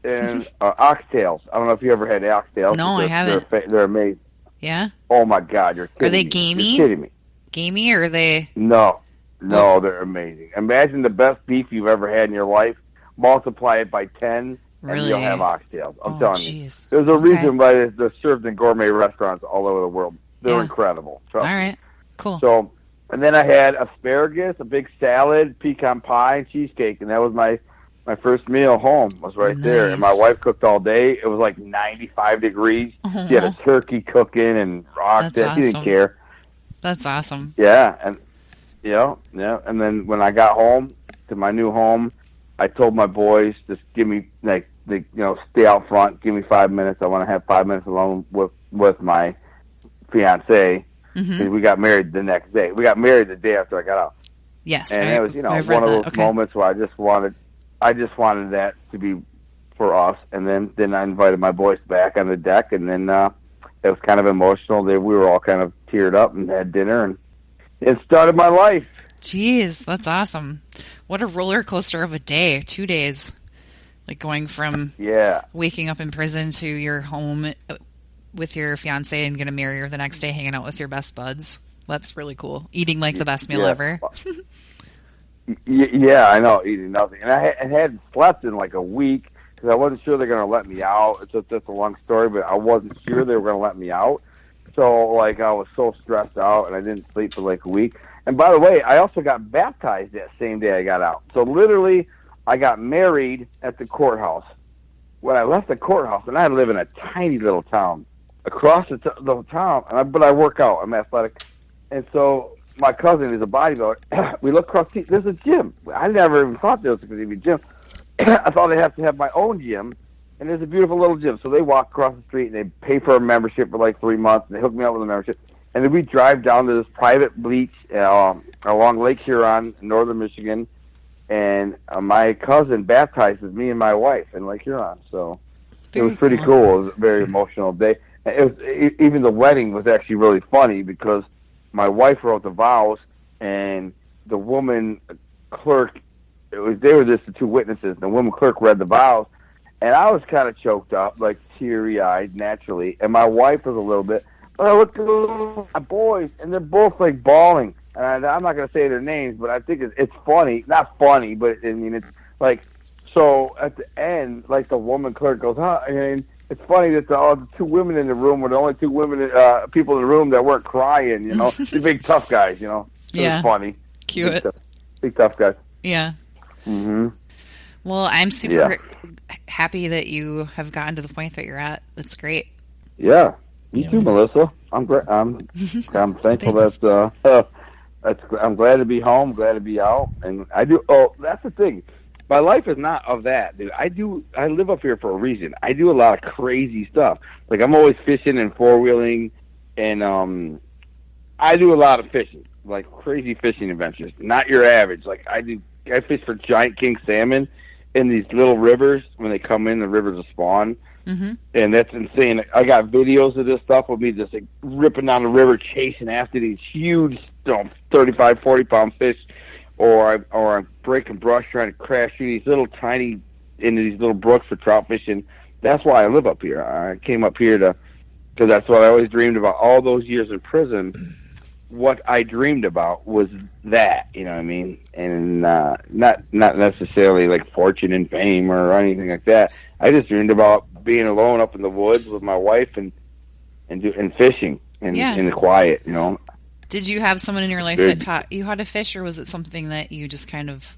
and oxtails. I don't know if you ever had oxtails. No, I haven't. They're amazing. Yeah? Oh, my God, you're kidding me. Are they gamey? You're kidding me. Gamey, or are they... No, they're amazing. Imagine the best beef you've ever had in your life. Multiply it by 10, really? And you'll have oxtails. I'm telling you. There's a reason why they're served in gourmet restaurants all over the world. They're incredible. Trust me. All right, cool. So, and then I had asparagus, a big salad, pecan pie, and cheesecake, and that was my first meal home. Was right there. And my wife cooked all day. It was like 95 degrees. Uh-huh. She had a turkey cooking and oxtails. Awesome. She didn't care. That's awesome. Yeah, and and then when I got home to my new home, I told my boys, just give me, stay out front, give me 5 minutes. I want to have 5 minutes alone with my fiance. Because we got married the next day. We got married the day after I got out. Yes. And it was, one of those moments where I just wanted that to be for us. And then I invited my boys back on the deck, and then it was kind of emotional. We were all kind of teared up and had dinner, and it started my life. Jeez, that's awesome. What a roller coaster of a day. 2 days. Like going from waking up in prison to your home with your fiance and going to marry her the next day, hanging out with your best buds. That's really cool. Eating like the best meal ever. Yeah, I know, eating nothing. And I hadn't slept in like a week because I wasn't sure they're going to let me out. It's just a long story, but I wasn't sure they were going to let me out. So, like, I was so stressed out, and I didn't sleep for like a week. And by the way, I also got baptized that same day I got out. So literally, I got married at the courthouse. When I left the courthouse, and I live in a tiny little town, across the town, but I work out. I'm athletic. And so my cousin is a bodybuilder. We look across the street. There's a gym. I never even thought there was going to be a gym. I thought I'd have to have my own gym. And there's a beautiful little gym. So they walk across the street, and they pay for a membership for like 3 months, and they hook me up with a membership. And then we drive down to this private beach along Lake Huron in northern Michigan. And my cousin baptizes me and my wife in Lake Huron. So it was pretty cool. It was a very emotional day. Even the wedding was actually really funny because my wife wrote the vows, and the woman clerk, they were just the two witnesses. The woman clerk read the vows, and I was kind of choked up, like teary-eyed naturally, and my wife was a little bit. But I looked at my boys, and they're both like bawling. And I'm not going to say their names, but I think it's funny. Not funny, but I mean, it's like, so at the end, like the woman clerk goes, and it's funny that the two women in the room were the only two women, people in the room that weren't crying, you know, the big tough guys, you know. It was funny. Cute. Big tough guys. Yeah. Mm-hmm. Well, I'm super happy that you have gotten to the point that you're at. That's great. Yeah. You too, Melissa. I'm thankful that I'm glad to be home, glad to be out, and I do. Oh, that's the thing. My life is not of that, dude. I live up here for a reason. I do a lot of crazy stuff. Like I'm always fishing and four-wheeling, and I do a lot of fishing, like crazy fishing adventures. Not your average. Like I fish for giant king salmon in these little rivers when they come in. The rivers will spawn. Mm-hmm. And that's insane. I got videos of this stuff of me just like ripping down the river, chasing after these huge, 35, 40-pound fish, or I'm breaking brush trying to crash through these little tiny into these little brooks for trout fishing. That's why I live up here. I came up here because that's what I always dreamed about. All those years in prison, what I dreamed about was that, you know what I mean? And not necessarily like fortune and fame or anything like that. I just dreamed about being alone up in the woods with my wife and fishing in the quiet, you know. Did you have someone in your life that taught you how to fish, or was it something that you just kind of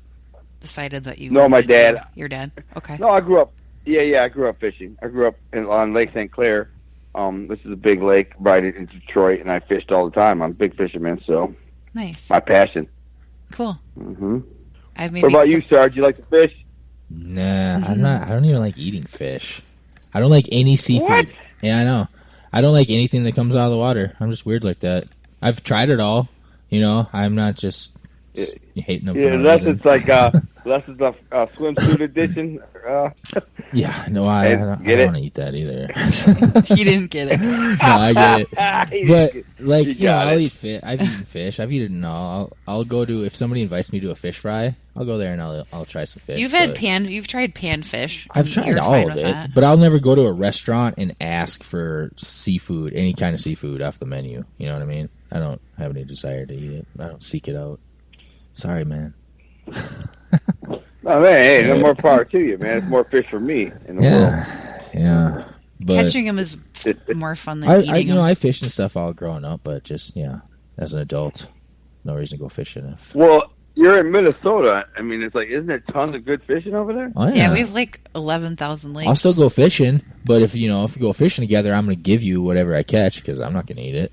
decided that you? No, my dad. Your dad. Okay. No, I grew up. Yeah, I grew up fishing. I grew up on Lake St. Clair. This is a big lake right in Detroit, and I fished all the time. I'm a big fisherman, so nice. My passion. Cool. Mm-hmm. What about you, Sarge? You like to fish? Nah, I'm not. I don't even like eating fish. I don't like any seafood. What? Yeah, I know. I don't like anything that comes out of the water. I'm just weird like that. I've tried it all. You know, I'm not just hating them. Yeah, unless it's like unless it's a swimsuit edition. Yeah, no, I don't want to eat that either. You didn't get it. No, I get it. But like, you know, I'll eat fish. I've eaten fish. I've eaten all. I'll go to, if somebody invites me to a fish fry, I'll go there and I'll try some fish. You've tried pan fish. I've tried all of it, but I'll never go to a restaurant and ask for seafood, any kind of seafood off the menu. You know what I mean? I don't have any desire to eat it. I don't seek it out. Sorry, man. Oh, man, hey, no more power to you, man. It's more fish for me in the world. Yeah. But catching them is more fun than eating them. I fished and stuff all growing up, but just, as an adult, no reason to go fishing. Well, you're in Minnesota. I mean, it's like, isn't there tons of good fishing over there? Oh, yeah, we have like 11,000 lakes. I'll still go fishing, but if we go fishing together, I'm going to give you whatever I catch because I'm not going to eat it.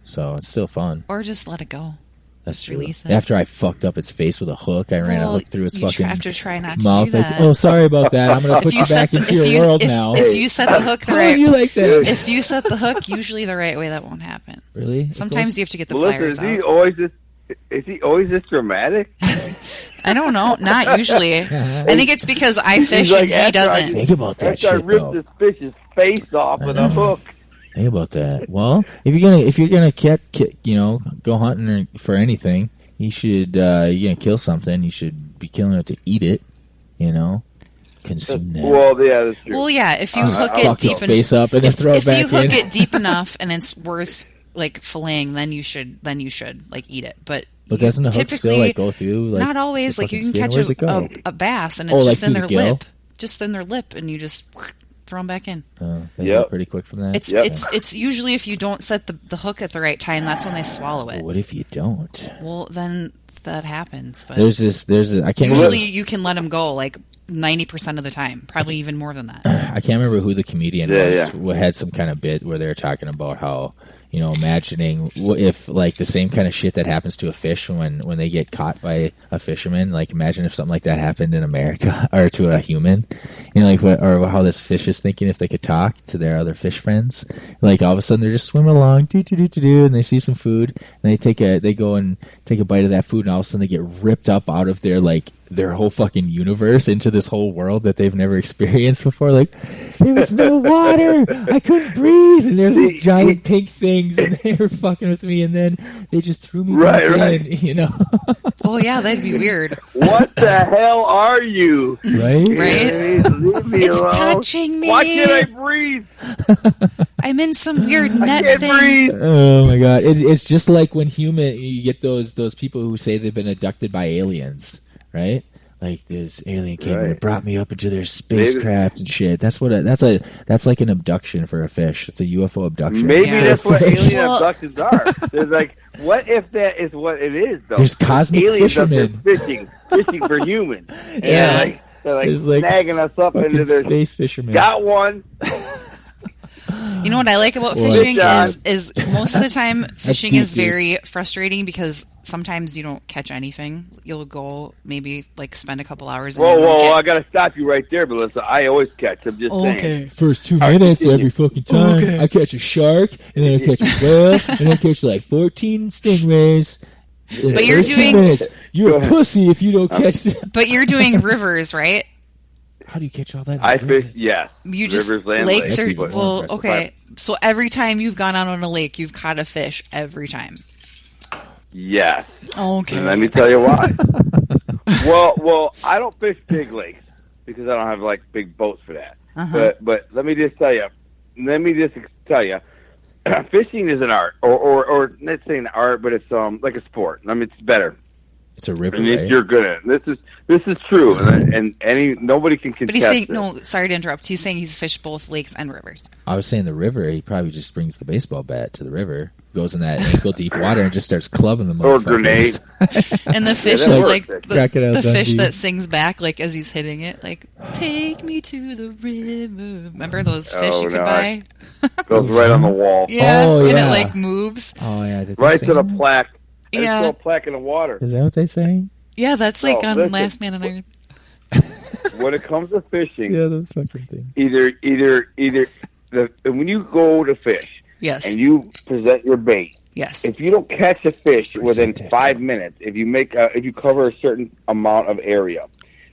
So it's still fun. Or just let it go. That's true. Release it. After I fucked up its face with a hook, I ran a hook through its fucking have to try not to mouth. do that. Like, oh, sorry about that. I'm going to put you back into your world now. If you set the hook the right way, you like that? If you set the hook usually the right way, that won't happen. Really? Sometimes you have to get the Is pliers he always this dramatic? I don't know. Not usually. I think it's because I fish and he doesn't. Think about that shit, I ripped this fish's face off with a hook. Think about that. Well, if you're gonna go hunting for anything, you should, you're going to kill something, you should be killing it to eat it, consume that. Well, yeah, that's true. Well, yeah, if you hook it Fuck deep his face up and then throw it if back you hook in. it deep enough and it's worth like filleting, then you should like eat it. But doesn't the hook still like go through? Like, not always. Like you can catch a bass and it's like just in through their the gill? lip, and you just throw them back in. They go pretty quick from that. It's usually if you don't set the hook at the right time, that's when they swallow it. What if you don't? Well, then that happens. But I can't usually remember. you can let them go like 90% of the time, probably even more than that. I can't remember who the comedian was. Who had some kind of bit where they were talking about how, imagining if like the same kind of shit that happens to a fish when they get caught by a fisherman, like imagine if something like that happened in America or to a human, or how this fish is thinking if they could talk to their other fish friends. Like all of a sudden they're just swimming along, and they see some food and they go and take a bite of that food, and all of a sudden they get ripped up out of their whole fucking universe into this whole world that they've never experienced before. Like, there was no water, I couldn't breathe, and there's these giant pink things, and they were fucking with me, and then they just threw me back in, Oh yeah, that'd be weird. What the hell are you? Right? Leave me It's alone. touching me. Why can't I breathe? I'm in some weird net Can't thing. breathe. Oh my god! It's just like when you get those people who say they've been abducted by aliens, right? Like this alien came and brought me up into their spacecraft and shit. That's like an abduction for a fish. It's a UFO abduction. Maybe that's what fish. alien abductions are. There's like, what if that is what it is though? There's cosmic aliens up there fishermen. fishing for humans. And Yeah. they're like There's like snagging us up into fucking their space fishermen. Got one. You know what I like about What? fishing Good job. is most of the time fishing deep, is dude. very frustrating because sometimes you don't catch anything. You'll go maybe like spend a couple hours. And you won't Whoa! get- I gotta stop you right there, Melissa. I always catch. I'm just saying. First 2 right, minutes continue. every fucking time. I catch a shark, and then I catch a whale, and then I catch like 14 stingrays. But you're First 2 doing- minutes. You're Go a ahead. pussy if you don't catch. But you're doing rivers, right? How do you catch all that? I fish. Yes. You just Rivers, land, lakes lakes. are That's well, impressive. okay. So every time you've gone out on a lake, you've caught a fish every time. Yes. Okay. And let me tell you why. well, I don't fish big lakes because I don't have like big boats for that. But let me just tell you. Fishing is an art, or not saying art, but it's like a sport. I mean, it's better. It's a river, I mean, right? you're good at it. This is true, and nobody can contest But he's saying it. no. Sorry to interrupt. He's saying he's fished both lakes and rivers. I was saying the river. He probably just brings the baseball bat to the river, goes in that ankle deep water, and just starts clubbing them. Or grenade. And the fish that is works. like Crocodile the fish Dundee. that sings back like as he's hitting it, like "Take me to the river." Remember those fish Oh, you could no, buy? Goes right on the wall. Yeah, Oh, and yeah. it like moves. Oh yeah, did they Right say to the that? plaque. There's Yeah. still a plaque in the water. Is that what they saying? Yeah, that's like Oh, on listen. Last Man on Earth. When it comes to fishing, Yeah, those fucking things. either when you go to fish Yes, and you present your bait, yes. if you don't catch a fish within Present it. 5 minutes, if you cover a certain amount of area,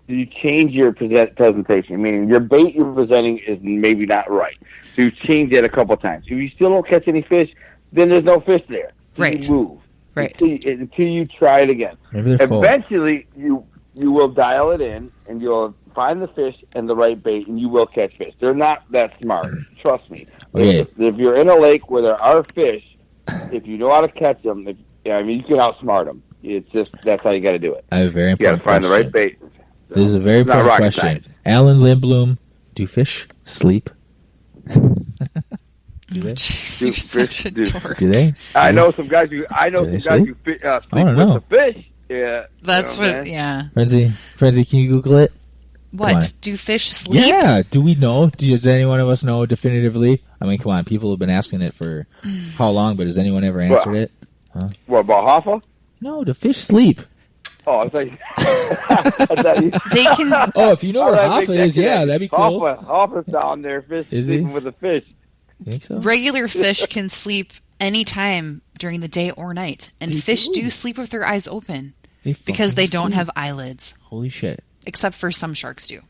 you change your presentation. Meaning your bait you're presenting is maybe not right, so you change it a couple times. If you still don't catch any fish, then there's no fish there. So Right. You move. Right. Until you try it again. Maybe they're full. Eventually, you will dial it in, and you'll find the fish and the right bait, and you will catch fish. They're not that smart. Trust me. Okay. If you're in a lake where there are fish, if you know how to catch them, you can outsmart them. It's just that's how you got to do it. I have a very You got to important find the question. right bait. This is a very It's not important rocket question. science. Alan Lindbloom, do fish sleep? You're Dude, such a dude. dork. Do they? I know some guys who they sleep sleep? with know. the fish. Yeah, That's you know, what. man. Yeah. Frenzy, can you Google it? Come on. What do fish sleep? Yeah. Do we know? Does any one of us know definitively? I mean, come on. People have been asking it for how long, but has anyone ever answered it? What about Hoffa? No, do fish sleep? Oh, I thought you. They can. Oh, if you know All where right, Hoffa is, yeah, that'd be cool. Hoffa's down there Is sleeping he? with the fish. You think so? Regular fish can sleep anytime during the day or night, and fish do sleep with their eyes open because they don't have eyelids, Holy shit. except for some sharks do.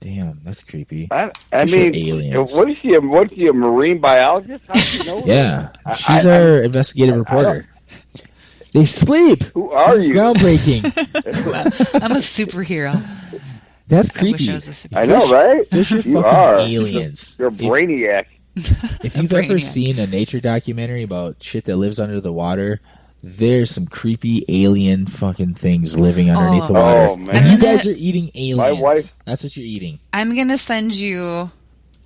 Damn, that's creepy. I Fish are mean, aliens. what is she? What is she? A marine biologist? How do you know? Yeah, that? she's our investigative reporter. They sleep. Who are This is you? groundbreaking. I'm a superhero. That's I wish creepy. I was a superhero. I know, right? Fish are You fucking are. aliens. You're a brainiac. If you've ever brainiac. seen a nature documentary about shit that lives under the water, there's some creepy alien fucking things living underneath the water. Oh, man. And you guys are eating aliens. wife- That's what you're eating. I'm gonna send you,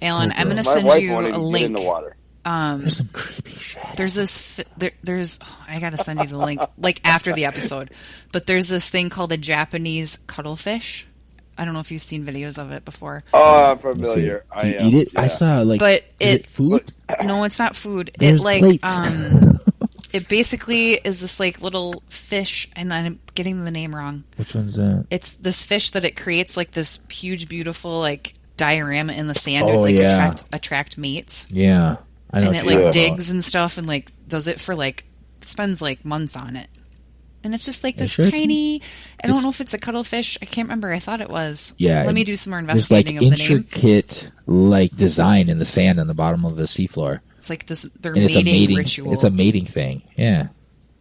Alan. So I'm gonna gross. My send wife you won't a even get in link. the water. There's some creepy shit. There's this. There's. I gotta send you the link, like after the episode. But there's this thing called a Japanese cuttlefish. I don't know if you've seen videos of it before. Oh, I'm Let's see. familiar. Do you eat it? Yeah. I saw like. But is it food? No, it's not food. There's it like plates. it basically is this like little fish, and I'm getting the name wrong. Which one's that? It's this fish that it creates like this huge, beautiful like diorama in the sand Oh, to like yeah. attract mates. Yeah, I know. And what it you're like talking digs and stuff, and like does it for like spends like months on it. And it's just like this sure it's- tiny. I don't know if it's a cuttlefish. I can't remember. I thought it was. Yeah, Let me do some more There's like investigating of the name. intricate like design in the sand on the bottom of the seafloor. It's like this. Their And it's a mating mating. ritual. It's a mating thing. Yeah.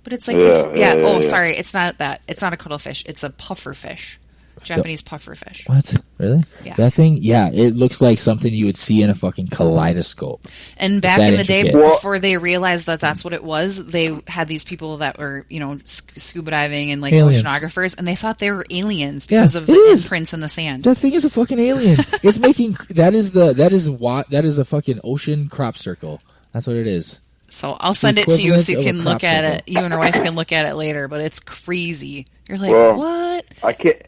But it's like this. Yeah. yeah, Oh, yeah. sorry. It's not that. It's not a cuttlefish. It's a pufferfish. Japanese pufferfish. What? Really? Yeah. That thing? Yeah, it looks like something you would see in a fucking kaleidoscope. And back that in the day, intricate. before they realized that that's what it was, they had these people that were, scuba diving and like Aliens. oceanographers, and they thought they were aliens Yeah, because of it the is. imprints in the sand. That thing is a fucking alien. It's making that is a fucking ocean crop circle. That's what it is. So I'll send it to you so you equivalent can of a look at crop it. You and your wife can look at it later, but it's crazy. You're like, Well, what? I can't.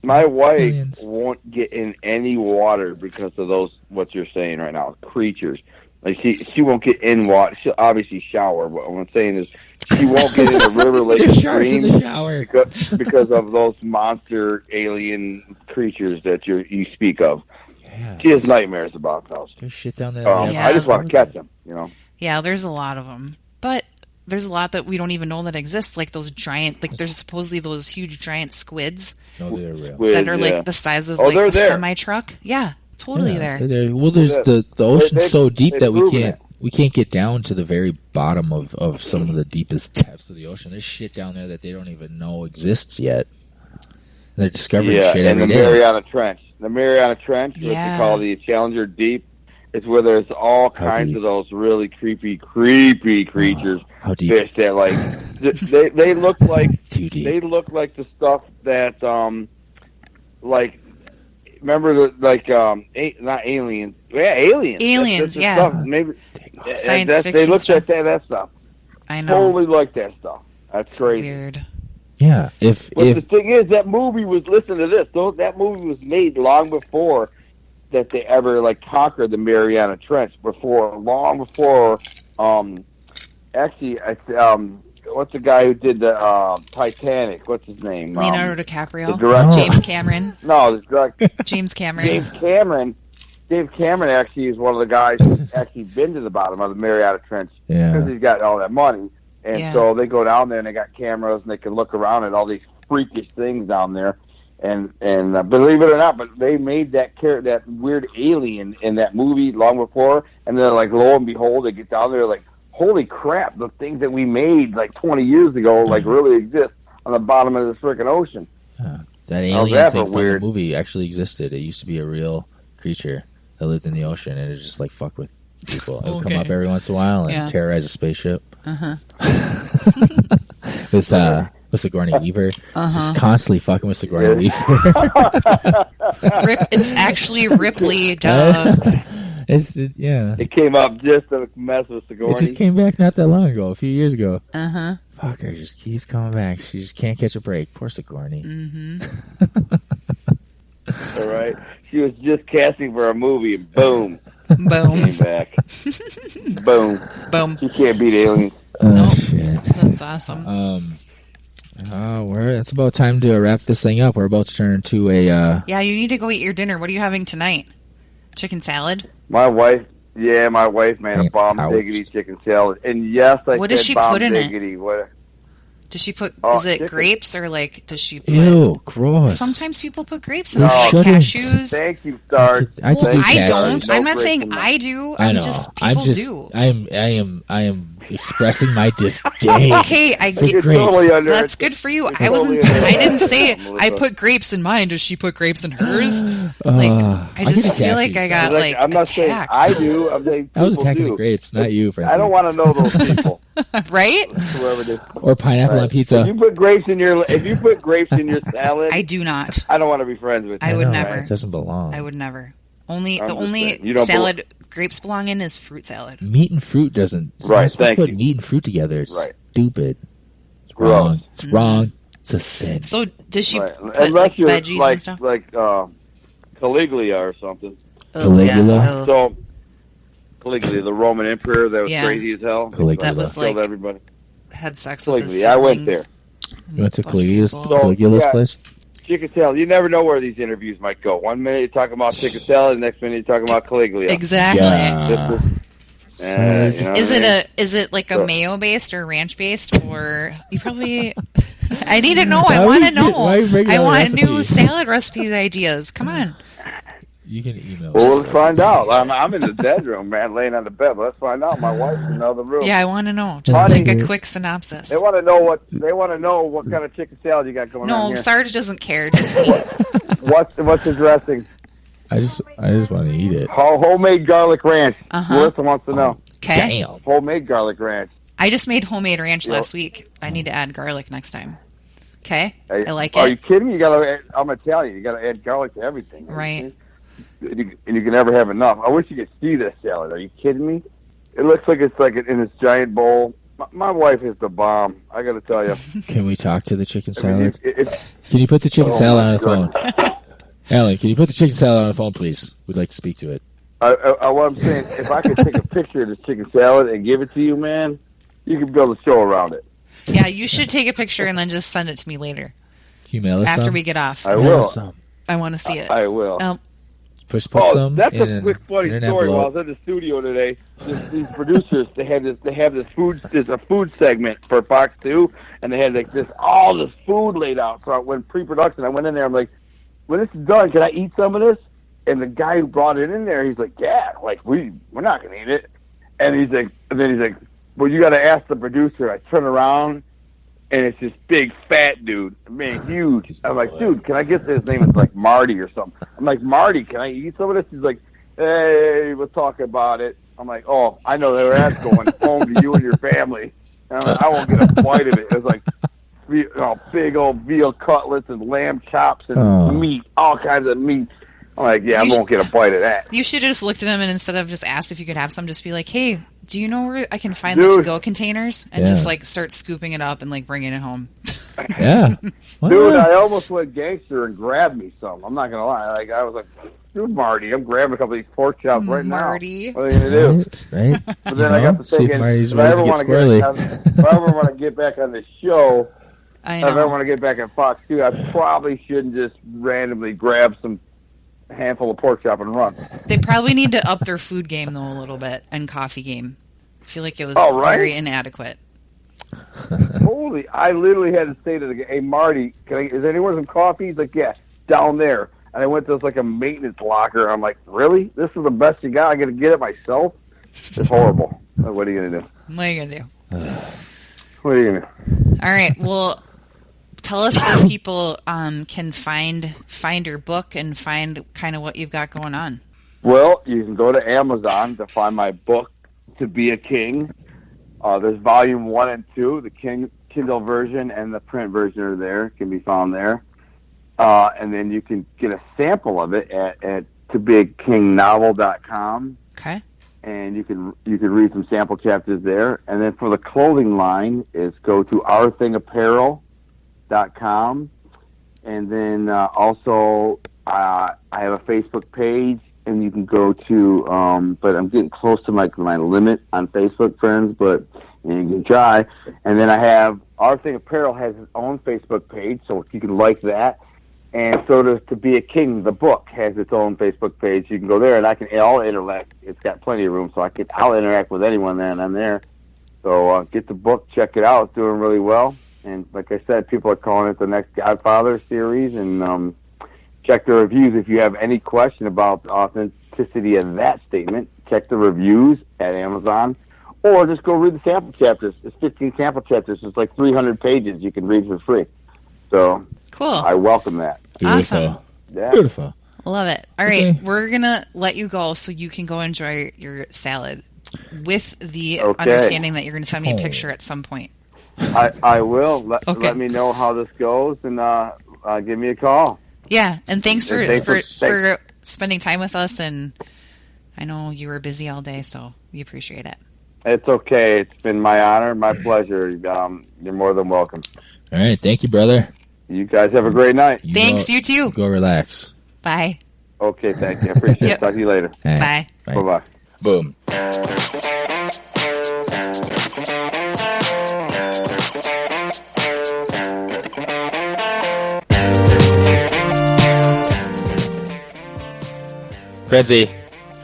My wife Aliens. won't get in any water because of those. What you're saying right now, creatures. Like she won't get in water. She'll obviously shower. But what I'm saying is, she won't get in a river, lake, or There's sharks in stream the shower. because of those monster alien creatures that you speak of. Yeah. She has nightmares about those. There's shit down there. Yeah. I just want to catch them. Yeah, there's a lot of them, but there's a lot that we don't even know that exists. Like those giant, like there's supposedly those huge giant squids No, they're real. that are Yeah. like the size of Oh, like they're a there. semi truck. Yeah, totally Yeah, there. they're there. Well, there's the ocean's They- so deep they've that we proven can't it. we can't get down to the very bottom of some of the deepest depths of the ocean. There's shit down there that they don't even know exists yet. They're discovering Yeah, shit and every the day. Mariana Trench. The Mariana Trench, what Yeah. they call the Challenger Deep, is where there's all How kinds deep? of those really creepy creatures. How deep? Fish that like they look like Too deep. they look like the stuff that like remember the not aliens, yeah, aliens, Aliens, the yeah. stuff. Maybe Science they fiction look stuff. at that stuff. I know. Totally like that stuff. That's crazy. Weird. Yeah, But the thing is, that movie was. Listen to this. That movie was made long before that they ever conquered the Mariana Trench. Long before. Actually, what's the guy who did the Titanic? What's his name? Leonardo the DiCaprio, director. James Cameron, No, the director. James Cameron. James Cameron. Dave Cameron actually is one of the guys who's actually been to the bottom of the Mariana Trench because yeah. he's got all that money. And Yeah. so they go down there and they got cameras and they can look around at all these freakish things down there. And believe it or not, but they made that weird alien in that movie long before. And then lo and behold, they get down there holy crap, the things that we made 20 years ago really exist on the bottom of this freaking ocean. That alien that thing for from weird? the movie actually existed. It used to be a real creature that lived in the ocean, and it just fuck with people. It would come Okay. up every once in a while and Yeah. terrorize a spaceship. Uh-huh. with Sigourney Weaver. Just constantly fucking with Sigourney Yeah. Weaver. It's actually Ripley. Duh. Yeah. It came up just to mess with Sigourney. It just came back not that long ago, a few years ago. Uh-huh. Fuck her, just keeps coming back. She just can't catch a break. Poor Sigourney. All right. She was just casting for a movie and boom, Boom. came back. Boom. Boom. She can't beat aliens. Nope. Shit. That's awesome. It's about time to wrap this thing up. We're about to turn to a Yeah, you need to go eat your dinner. What are you having tonight? Chicken salad? My wife made a bomb Ouch. diggity chicken salad. And yes, I What said does she bomb put in it? diggity. What? Does she put? Oh, is it chicken. grapes or does she put? ew, gross. Sometimes people put grapes in No, it, like shouldn't. cashews. Thank you, Sarge. I could Well, do I cashews. don't. No I'm not grapes saying in that. I do. I know. People do. I am expressing my disdain. Okay, You're totally under that's it. good for you. You're I totally wasn't. under I it. didn't say Melissa. I put grapes in mine. Does she put grapes in hers? Like I just get feel like I catfished. got like I'm not saying attacked. I do. I'm saying I was people attacking do. the grapes, not you, Francis. I don't want to know those people. Right? Whoever it is. Or pineapple on If pizza. you put grapes in your salad, I do not. I don't want to be friends with you. I would know, never. It doesn't belong. I would never. I'm The just only saying, you don't salad grapes belong in is fruit salad. Meat and fruit doesn't. It's Right, not supposed to thank put you. meat and fruit together. It's Right. stupid. It's Gross. wrong. It's wrong. It's a sin. So does she Right. put Unless like you're veggies and stuff? like Caligula or something. Caligula? Yeah. So Caligula, the Roman emperor that was Yeah. crazy as hell. Caligula. That was Killed like everybody. had sex with his Caligula. I went there. siblings. You went to Bunch of Caligula's, people. So, Caligula's yeah. place? Chicken salad. You never know where these interviews might go. 1 minute you're talking about chicken salad, the next minute you're talking about Caligula. Exactly. Yeah. Sarge. You know Is what I mean? is it like a So- mayo based or ranch based or you probably I need to know. Why I would want to you- know. why are you bringing I up want new recipes? salad recipes ideas. Come on. You can email Well, us. let's find out. I'm in the bedroom, man, laying on the bed. But let's find out. My wife's in the other room. Yeah, I want to know. Just Honey. like a quick synopsis. They want to know what kind of chicken salad you got going on No, here. Sarge doesn't care. Just eat. What's the dressing? I just want to eat it. Homemade garlic ranch. Uh-huh. Melissa wants to know. Okay. Damn. Homemade garlic ranch. I just made homemade ranch Yep. last week. I need to add garlic next time. Okay? Hey, I like Are you it. kidding me? I'm Italian. You got to add garlic to everything. Right. And you can never have enough. I wish you could see this salad. Are you kidding me? It looks like it's like in this giant bowl. My wife is the bomb. I got to tell you. Can we talk to the chicken I mean, salad? Can you put the chicken Oh, salad my on the phone? Alan, can you put the chicken salad on the phone, please? We'd like to speak to it. What I'm saying, if I could take a picture of this chicken salad and give it to you, man, you could build a show around it. Yeah, you should take a picture and then just send it to me later Can you mail us after some? we get off. I Mail will. us some. I want to see it. I will. Put Oh, some that's in a quick funny in an story. While I envelope. was in the studio today, these producers they have this food. There's a food segment for Fox 2, and they had like all this food laid out. So when pre-production, I went in there. I'm like, when this is done, can I eat some of this? And the guy who brought it in there, he's like, yeah, like we're not gonna eat it. And then he's like, well, you got to ask the producer. I turn around, and it's this big fat dude, man, huge. I'm like, dude, can I get his name? It's like Marty or something. I'm like, Marty, can I eat some of this? He's like, hey, we'll talk about it. I'm like, oh, I know where that's going home to you and your family. And I'm like, I won't get a bite of it. It was like big old veal cutlets and lamb chops and meat, all kinds of meat. I'm like, yeah, I won't get a bite of that. You should have just looked at him and instead of just asked if you could have some, just be like, hey, do you know where I can find the Dude. to-go containers? And just like start scooping it up and like bringing it home. Yeah. Why Dude, not? I almost went gangster and grabbed me some. I'm not going to lie. Like, I was like, dude, Marty, I'm grabbing a couple of these pork chops right Marty. now. What are you going to do? Right? But then I got to see if thinking, Marty's if I ever ready to want get to squirrely. if I ever want to get back on the show, I if I ever know. want to get back on Fox 2, I probably shouldn't just randomly grab some handful of pork chop and run. They probably need to up their food game, though, a little bit, and coffee game. I feel like it was Oh, right? very inadequate. Holy, I literally had to say to the guy, hey, Marty, is anywhere some coffee? He's like, yeah, down there. And I went to like a maintenance locker. I'm like, really? This is the best you got? I got to get it myself? It's horrible. What are you going to do? What are you going to do? What are you going to do? All right. Well, tell us where people can find your book and find kind of what you've got going on. Well, you can go to Amazon to find my book, To Be a King. There's volume 1 and 2. The Kindle version and the print version are there. Can be found there. And then you can get a sample of it at tobeakingnovel.com. Okay. And you can read some sample chapters there. And then for the clothing line, is go to ourthingapparel.com. And then also I have a Facebook page, and you can go to, but I'm getting close to my limit on Facebook friends, but you can try. And then I have, Our Thing Apparel has its own Facebook page, so you can like that. And so does To Be a King, the book, has its own Facebook page. You can go there, and I'll interact. It's got plenty of room, so I'll interact with anyone then I'm there. So get the book, check it out. It's doing really well. And like I said, people are calling it the next Godfather series, and check the reviews. If you have any question about the authenticity of that statement, check the reviews at Amazon, or just go read the sample chapters. It's 15 sample chapters. It's like 300 pages you can read for free. So Cool. I welcome that. Awesome. Yeah. Beautiful. Love it. All right. Okay. We're going to let you go so you can go enjoy your salad with the Okay. understanding that you're going to send me a picture at some point. I will. Okay. Let me know how this goes, and give me a call. Yeah. And thanks for, And for spending time with us. And I know you were busy all day, so we appreciate it. It's okay. It's been my honor, my pleasure. You're more than welcome. All right. Thank you, brother. You guys have a great night. Thanks. You too. Go relax. Bye. Okay, thank you. I appreciate Yep. it. Talk to you later. All Bye. right. Bye-bye. Boom. Frenzy.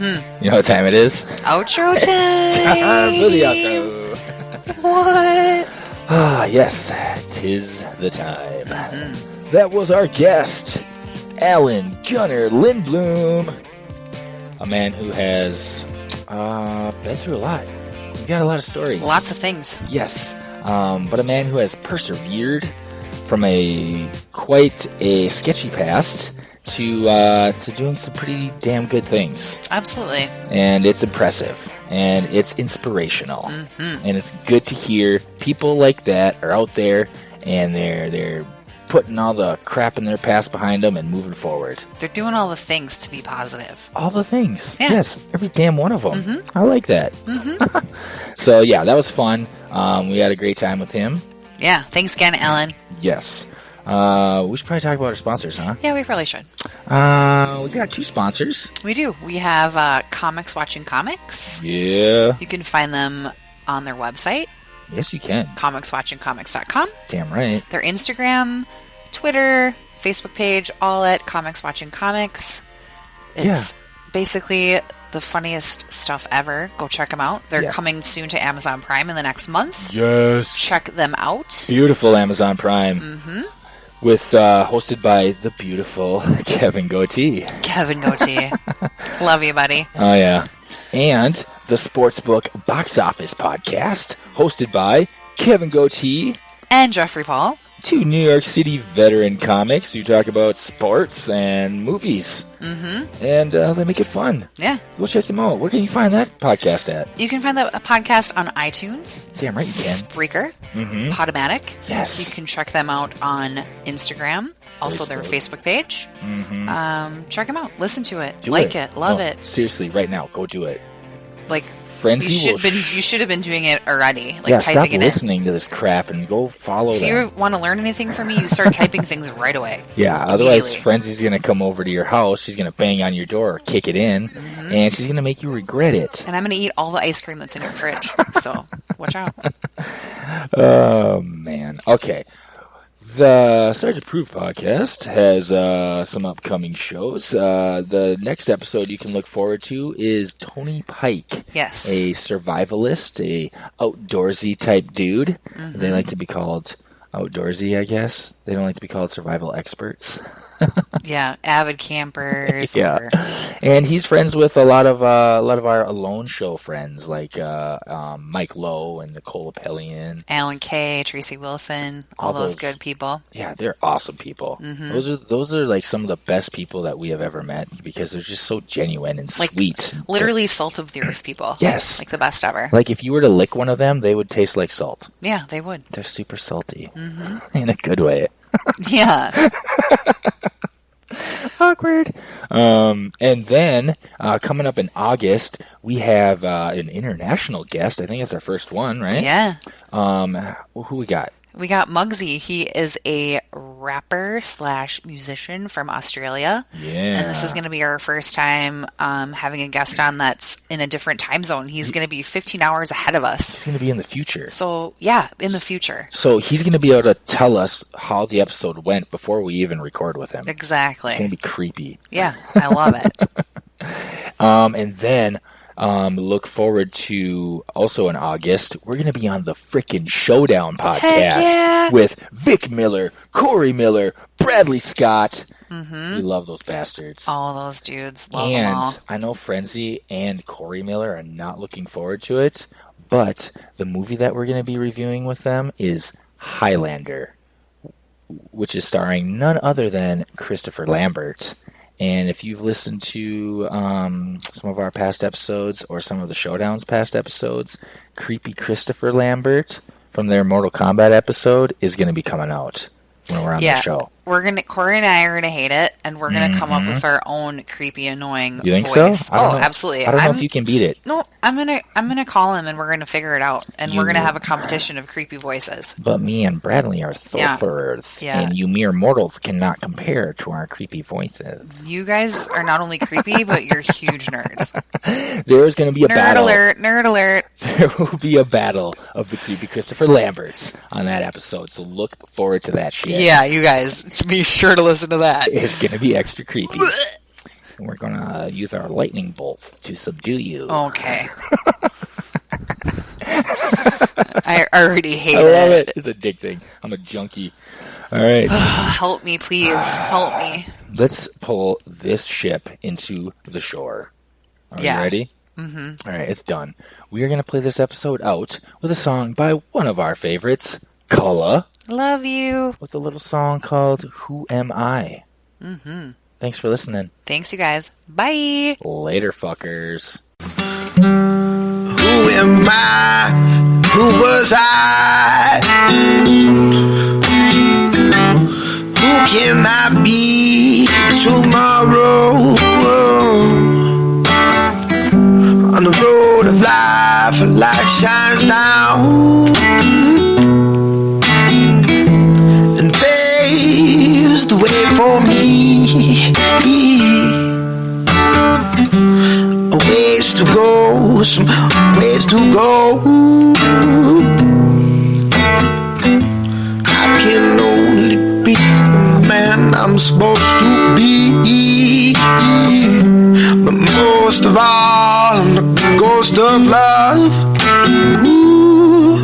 You know what time it is? Outro time. For the outro. What? Ah, yes. 'Tis the time. That was our guest, Alan Gunnar Lindbloom. A man who has been through a lot. We've got a lot of stories. Lots of things. Yes. But a man who has persevered from quite a sketchy past to doing some pretty damn good things. Absolutely. And it's impressive. And it's inspirational. And it's good to hear people like that are out there and they're putting all the crap in their past behind them and moving forward. They're doing all the things to be positive. All the things. Yeah. Yes, every damn one of them. I like that. So, yeah, that was fun. We had a great time with him. Yeah. Thanks again, Ellen. Yes. We should probably talk about our sponsors, huh? Yeah, we probably should. We got 2 sponsors. We do. We have Comics Watching Comics. Yeah. You can find them on their website, Yes, you can. comicswatchingcomics.com. Damn right. Their Instagram, Twitter, Facebook page, all at Comics Watching Comics. It's basically the funniest stuff ever. Go check them out. They're coming soon to Amazon Prime in the next month. Yes. Check them out. Beautiful Amazon Prime. With hosted by the beautiful Kevin Goatee. Kevin Goatee. Love you, buddy. Oh, yeah. And the SportsBook Box Office Podcast, hosted by Kevin Goatee. And Jeffrey Paul. 2 New York City veteran comics who talk about sports and movies. And they make it fun. Yeah. Go check them out. Where can you find that podcast at? You can find that podcast on iTunes. Damn right you can. Spreaker. Podomatic. Yes. You can check them out on Instagram. Also their Facebook page. Check them out. Listen to it. It. Love it. Seriously, right now, go do it. Like, Frenzy you should have been doing it already. Like, yeah, typing stop it in. listening to this crap and go follow If them. you want to learn anything from me, you start typing things right away. Yeah, otherwise Immediately. Frenzy's going to come over to your house, she's going to bang on your door or kick it in, and she's going to make you regret it. And I'm going to eat all the ice cream that's in your fridge. So, watch out. Oh, man. Okay. The Sarge Approved podcast has some upcoming shows. The next episode you can look forward to is Tony Pike. Yes. A survivalist, a outdoorsy type dude. They like to be called outdoorsy, I guess. They don't like to be called survival experts. Yeah, avid campers. Yeah. Or, And he's friends with a lot of our Alone Show friends, like Mike Lowe and Nicole Appelian. Alan Kay, Tracy Wilson, all those good people. Yeah, they're awesome people. Those are like some of the best people that we have ever met because they're just so genuine and Like, sweet. Literally salt of the earth people. Yes. Like the best ever. Like if you were to lick one of them, they would taste like salt. Yeah, they would. They're super salty in a good way. Yeah. Awkward. And then coming up in August, we have an international guest. I think it's our first one, right? Yeah. Who we got? We got Muggsy. He is a rapper / musician from Australia. Yeah. And this is going to be our first time having a guest on that's in a different time zone. He's going to be 15 hours ahead of us. He's going to be in the future. So, yeah, in the future. So he's going to be able to tell us how the episode went before we even record with him. Exactly. It's going to be creepy. Yeah, I love it. And then look forward to also in August, we're going to be on the Frickin' Showdown podcast with Vic Miller, Corey Miller, Bradley Scott. We love those bastards. All those dudes. Love them all. And I know Frenzy and Corey Miller are not looking forward to it, But the movie that we're going to be reviewing with them is Highlander, which is starring none other than Christopher Lambert. And if you've listened to some of our past episodes or some of the Showdown's past episodes, creepy Christopher Lambert from their Mortal Kombat episode is going to be coming out when we're on the show. Corey and I are gonna hate it, and we're gonna come up with our own creepy, annoying. You think voice. so? Absolutely. I don't know if you can beat it. No, I'm gonna call him, and we're gonna figure it out, and we're gonna have a competition of creepy voices. But me and Bradley are Thorford, and you mere mortals cannot compare to our creepy voices. You guys are not only creepy, but you're huge nerds. There's gonna be a battle. Nerd alert! There will be a battle of the creepy Christopher Lamberts on that episode, so look forward to that shit. Yeah, you guys, be sure to listen to that. It's going to be extra creepy. And we're going to use our lightning bolts to subdue you. Okay. I already hate it. I love it. It's addicting. I'm a junkie. All right. Help me, please. Help me. Let's pull this ship into the shore. Are you ready? Mm-hmm. All right, it's done. We are going to play this episode out with a song by one of our favorites, Culla. Love you. With a little song called Who Am I? Mm-hmm. Thanks for listening. Thanks, you guys. Bye. Later, fuckers. Who am I? Who was I? Who can I be tomorrow? On the road of life, a light shines down and paves the way for me. A ways to go, some ways to go. I can only be the man I'm supposed to be. But most of all, I'm the ghost of love. Ooh.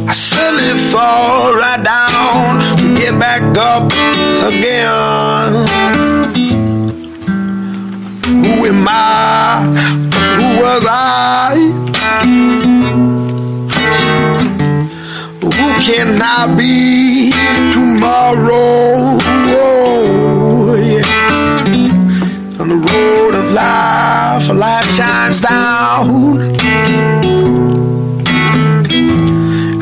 I slowly fall right down to get back up again. Who am I? Who was I? Who can I be tomorrow? Oh, yeah. On the road of life, a light shines down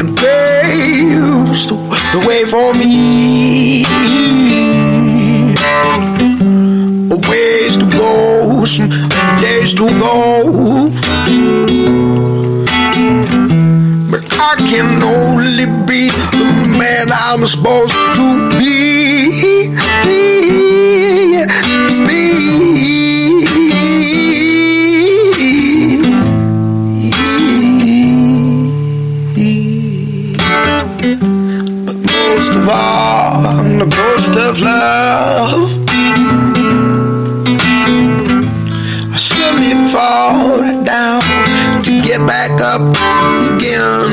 and paves the way for me. A ways to go, some days to go. But I can only be the man I'm supposed to be. It's me. But most of all, I'm the ghost of love. I slowly fall down to get back up again.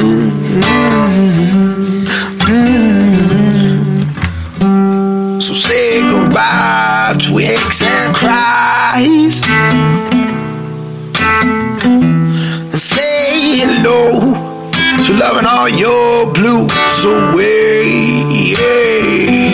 So say goodbye to aches and cries, and say hello to loving all your blues away. Yeah.